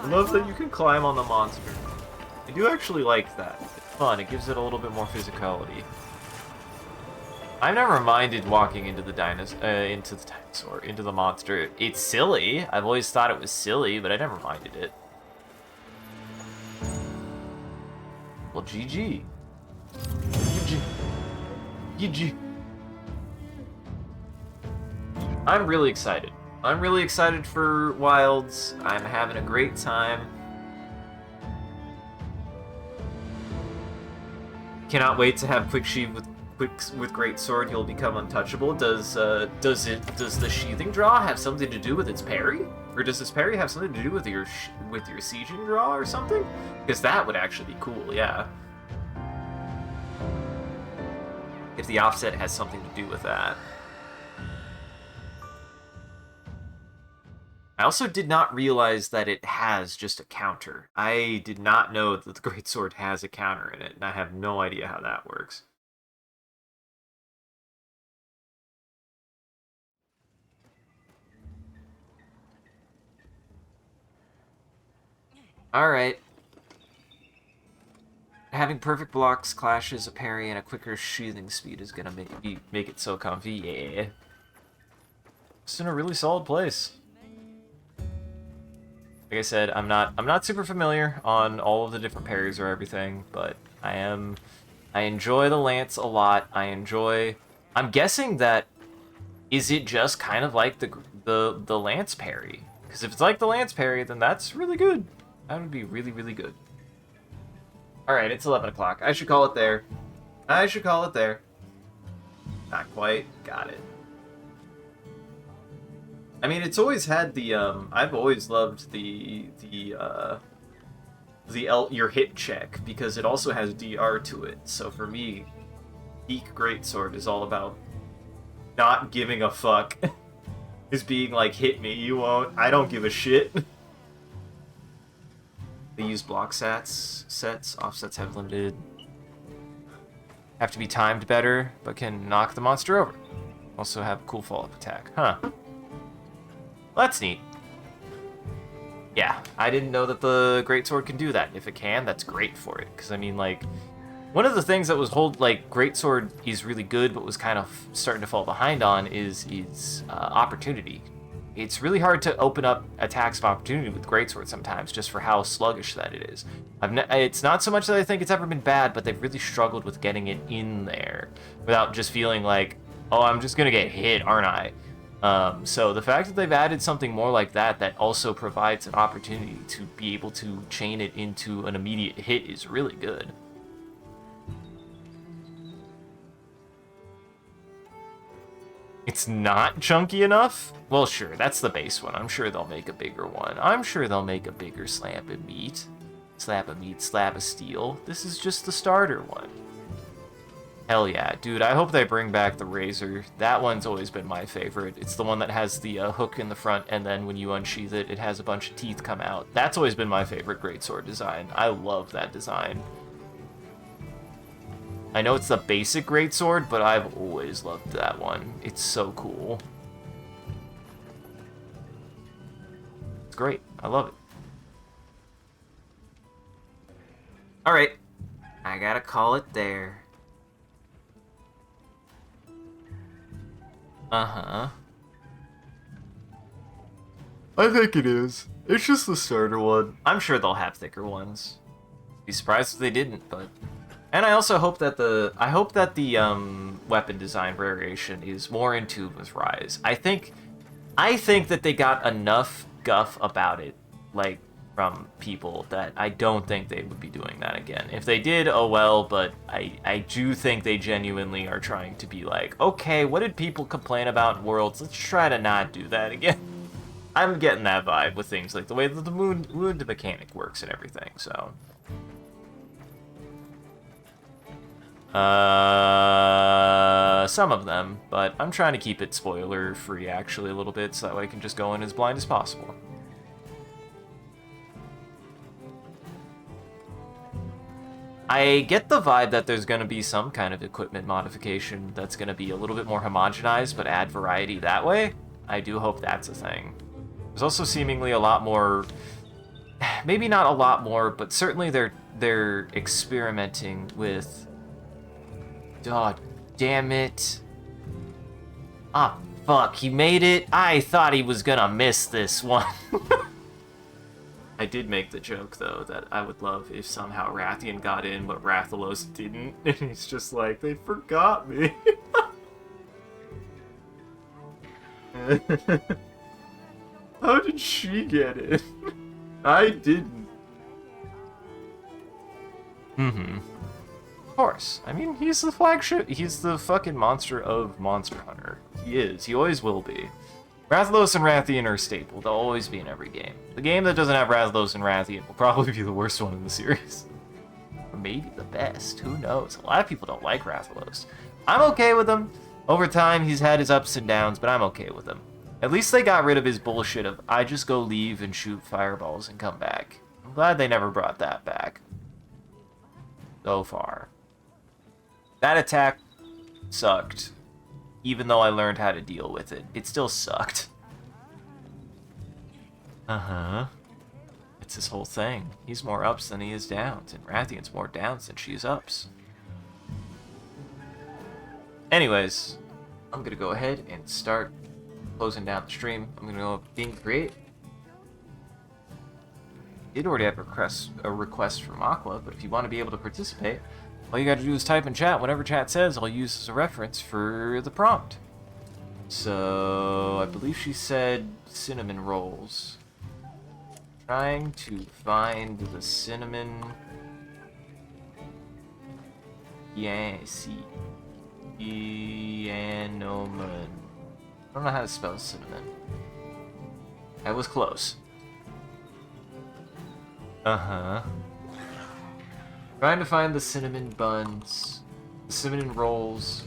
I love that you can climb on the monster. I do actually like that. It's fun. It gives it a little bit more physicality. I've never minded walking into the into the monster. It's silly. I've always thought it was silly, but I never minded it. Well, GG. GG. GG. I'm really excited. I'm really excited for Wilds. I'm having a great time. Cannot wait to have Quick Sheath with Great Sword. He'll become untouchable. Does the sheathing draw have something to do with its parry, or does its parry have something to do with your sieging draw or something? Because that would actually be cool. Yeah. If the offset has something to do with that. I also did not realize that it has just a counter. I did not know that the greatsword has a counter in it, and I have no idea how that works. Alright. Having perfect blocks, clashes, a parry, and a quicker sheathing speed is gonna make it so comfy. Yeah. It's in a really solid place. Like I said, I'm not super familiar on all of the different parries or everything, but I enjoy the lance a lot. I'm guessing that is it just kind of like the lance parry? Because if it's like the lance parry, then that's really good. That would be really, really good. Alright, it's 11 o'clock. I should call it there. Not quite. Got it. I mean, it's always had the, I've always loved your hit check, because it also has DR to it. So for me, peak greatsword is all about not giving a fuck. Is being like, hit me, you won't. I don't give a shit. They use block sets, offsets have limited. Have to be timed better, but can knock the monster over. Also have a cool follow-up attack. Huh. Well, that's neat. Yeah, I didn't know that the greatsword can do that. If it can, that's great for it. Because, I mean, like, one of the things that was greatsword is really good, but was kind of starting to fall behind on is opportunity. It's really hard to open up attacks of opportunity with greatsword sometimes, just for how sluggish that it is. It's not so much that I think it's ever been bad, but they've really struggled with getting it in there without just feeling like, oh, I'm just gonna get hit, aren't I? So the fact that they've added something more like that also provides an opportunity to be able to chain it into an immediate hit is really good. It's not chunky enough? Well, sure, that's the base one. I'm sure they'll make a bigger one. I'm sure they'll make a bigger slab of meat. Slab of meat, slab of steel. This is just the starter one. Hell yeah. Dude, I hope they bring back the razor. That one's always been my favorite. It's the one that has the hook in the front, and then when you unsheath it, it has a bunch of teeth come out. That's always been my favorite greatsword design. I love that design. I know it's the basic greatsword, but I've always loved that one. It's so cool. It's great. I love it. Alright. I gotta call it there. Uh-huh. I think it is. It's just the starter one. I'm sure they'll have thicker ones. Be surprised if they didn't, but... And I also hope that the weapon design variation is more in tune with Rise. I think that they got enough guff about it, like, from people, that I don't think they would be doing that again. If they did, oh well, but I do think they genuinely are trying to be like, okay, what did people complain about in Worlds? Let's try to not do that again. I'm getting that vibe with things like the way that the wound mechanic works and everything, so... some of them, but I'm trying to keep it spoiler-free, actually, a little bit, so that way I can just go in as blind as possible. I get the vibe that there's going to be some kind of equipment modification that's going to be a little bit more homogenized, but add variety that way. I do hope that's a thing. There's also seemingly a lot more... Maybe not a lot more, but certainly they're experimenting with... God damn it. Ah, fuck, he made it? I thought he was gonna miss this one. I did make the joke, though, that I would love if somehow Rathian got in, but Rathalos didn't, and he's just like, they forgot me. How did she get it? I didn't. Mm-hmm. Of course. I mean, he's the flagship. He's the fucking monster of Monster Hunter. He is. He always will be. Rathalos and Rathian are a staple. They'll always be in every game. The game that doesn't have Rathalos and Rathian will probably be the worst one in the series. Or maybe the best. Who knows? A lot of people don't like Rathalos. I'm okay with him. Over time, he's had his ups and downs, but I'm okay with him. At least they got rid of his bullshit of, I just go leave and shoot fireballs and come back. I'm glad they never brought that back. So far. That attack sucked. Even though I learned how to deal with it. It still sucked. Uh-huh. It's his whole thing. He's more ups than he is downs, and Rathian's more downs than she is ups. Anyways, I'm gonna go ahead and start closing down the stream. I'm gonna go being create. Did already have a request from Aqua, but if you want to be able to participate, all you gotta do is type in chat. Whatever chat says, I'll use as a reference for the prompt. So, I believe she said cinnamon rolls. Trying to find the cinnamon. Yeah, see. Cinnamon. I don't know how to spell cinnamon. I was close. Uh-huh. Trying to find the cinnamon buns. The cinnamon rolls.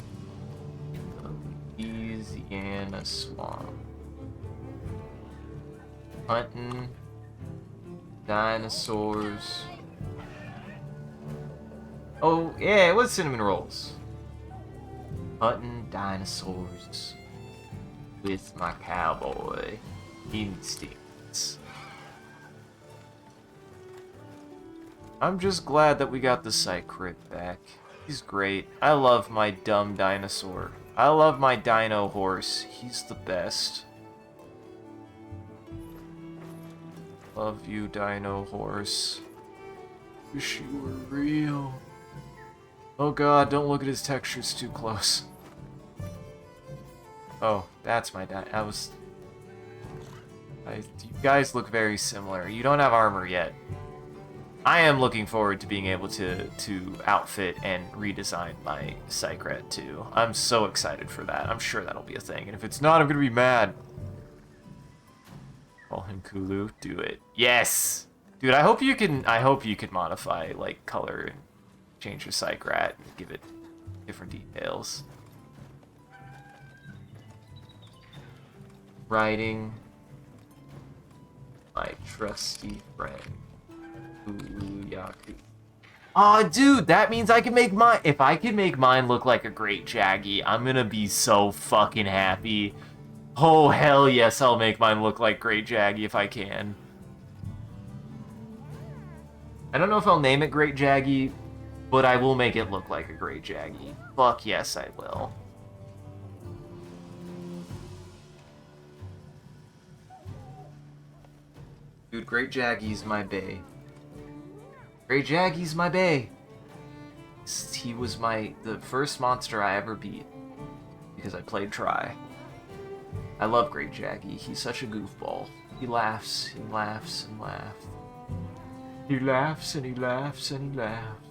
Louisiana swamp. Hunting. Dinosaurs. Oh, yeah, it was cinnamon rolls. Hunting dinosaurs with my cowboy instincts. I'm just glad that we got the Psych Crit back. He's great. I love my dumb dinosaur. I love my dino horse. He's the best. Love you, dino horse. Wish you were real. Oh god, don't look at his textures too close. Oh, that's my you guys look very similar. You don't have armor yet. I am looking forward to being able to outfit and redesign my Psychret too. I'm so excited for that. I'm sure that'll be a thing. And if it's not, I'm gonna be mad. Call him Kulu. Do it. Yes! Dude, I hope you can modify like color and change your Psychrat and give it different details. Riding my trusty friend. Yaku. Aw, dude, that means I can make mine. If I can make mine look like a Great Jaggy, I'm gonna be so fucking happy. Oh, hell yes, I'll make mine look like Great Jaggy if I can. I don't know if I'll name it Great Jaggy, but I will make it look like a Great Jaggy. Fuck yes, I will. Dude, Great Jaggy's my bae. Great Jaggy's my bae. He was the first monster I ever beat because I played Try. I love Great Jaggy. He's such a goofball. He laughs and laughs and laughs. He laughs and he laughs and he laughs.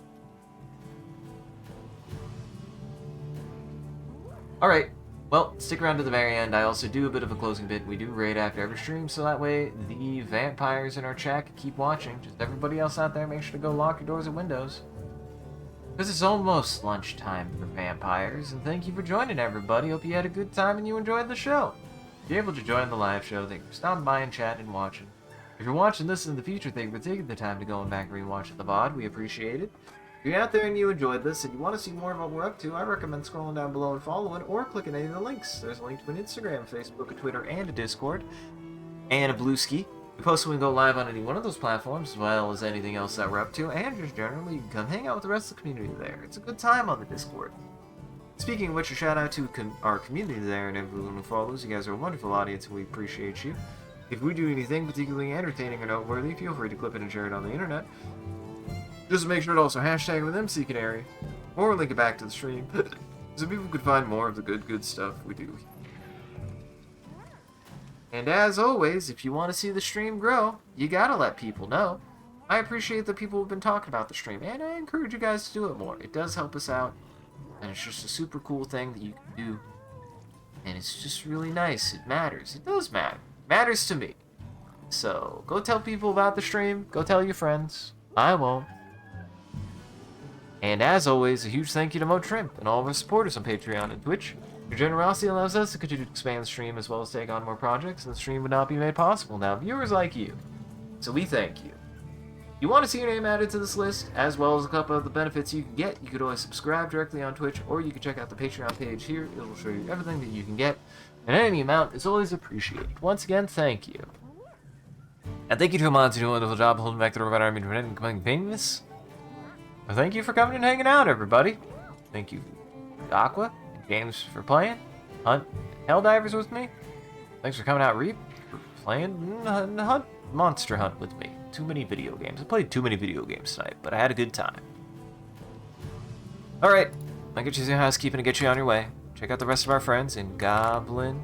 Alright, well, stick around to the very end. I also do a bit of a closing bit. We do raid after every stream, so that way the vampires in our chat can keep watching. Just everybody else out there, make sure to go lock your doors and windows. Because it's almost lunchtime for vampires, and thank you for joining, everybody. Hope you had a good time and you enjoyed the show. If you're able to join the live show, thank you for stopping by and chatting and watching. If you're watching this in the future, thank you for taking the time to go back and rewatch the VOD. We appreciate it. If you're out there and you enjoyed this and you want to see more of what we're up to, I recommend scrolling down below and following or clicking any of the links. There's a link to an Instagram, Facebook, a Twitter, and a Discord, and a Blueski. We post when we go live on any one of those platforms, as well as anything else that we're up to, and just generally you can come hang out with the rest of the community there. It's a good time on the Discord. Speaking of which, a shout out to our community there and everyone who follows. You guys are a wonderful audience and we appreciate you. If we do anything particularly entertaining or noteworthy, feel free to clip it and share it on the internet. Just make sure to also hashtag it with MCCanary, or link it back to the stream, so people could find more of the good stuff we do. And as always, if you want to see the stream grow, you gotta let people know. I appreciate that people have been talking about the stream, and I encourage you guys to do it more. It does help us out, and it's just a super cool thing that you can do. And it's just really nice. It matters. It does matter. It matters to me. So, go tell people about the stream. Go tell your friends. I won't. And as always, a huge thank you to Mo Trimp and all of our supporters on Patreon and Twitch. Your generosity allows us to continue to expand the stream as well as take on more projects, and the stream would not be made possible without viewers like you. So we thank you. You want to see your name added to this list, as well as a couple of the benefits you can get, you could always subscribe directly on Twitch, or you can check out the Patreon page here. It will show you everything that you can get, and any amount is always appreciated. Once again, thank you. And thank you to Amon to do a wonderful job holding back the robot army and preventing becoming famous. Well, thank you for coming and hanging out, everybody. Thank you, Aqua and James, for playing. Hunt and Helldivers with me. Thanks for coming out, Reap, for playing Hunt Monster Hunt with me. Too many video games. I played too many video games tonight, but I had a good time. Alright, I'll get you some housekeeping to get you on your way. Check out the rest of our friends in Goblin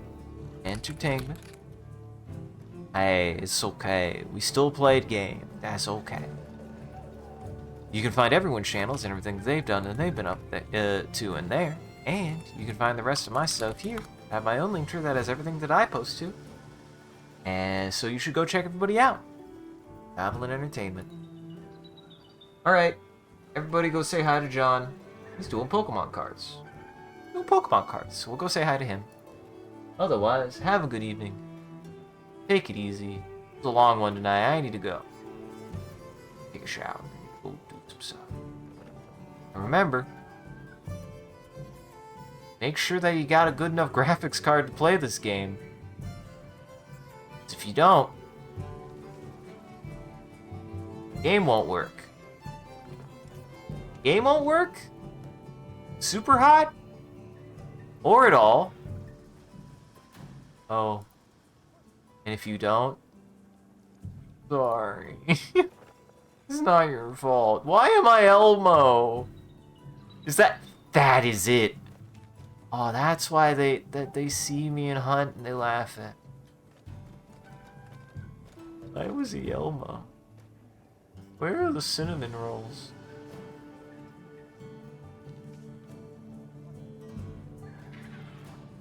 Entertainment. Hey, it's okay. We still played game. That's okay. You can find everyone's channels and everything they've done and they've been up to in there. And you can find the rest of my stuff here. I have my own link tree that has everything that I post to. And so you should go check everybody out. Goblin Entertainment. Alright, everybody go say hi to John. He's doing Pokemon cards. Doing Pokemon cards, so we'll go say hi to him. Otherwise, have a good evening. Take it easy. It's a long one tonight. I need to go. Take a shower. Go do some stuff. And remember, make sure that you got a good enough graphics card to play this game. 'Cause if you don't, game won't work. Game won't work? Super hot? Or at all? Oh. And if you don't? Sorry. It's not your fault. Why am I Elmo? Is that is it? Oh, that's why they see me and Hunt and they laugh at. Why was he Elmo? Where are the cinnamon rolls?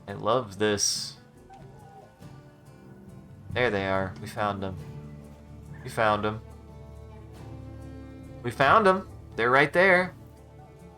I love this. There they are. We found them. We found them. We found them. They're right there.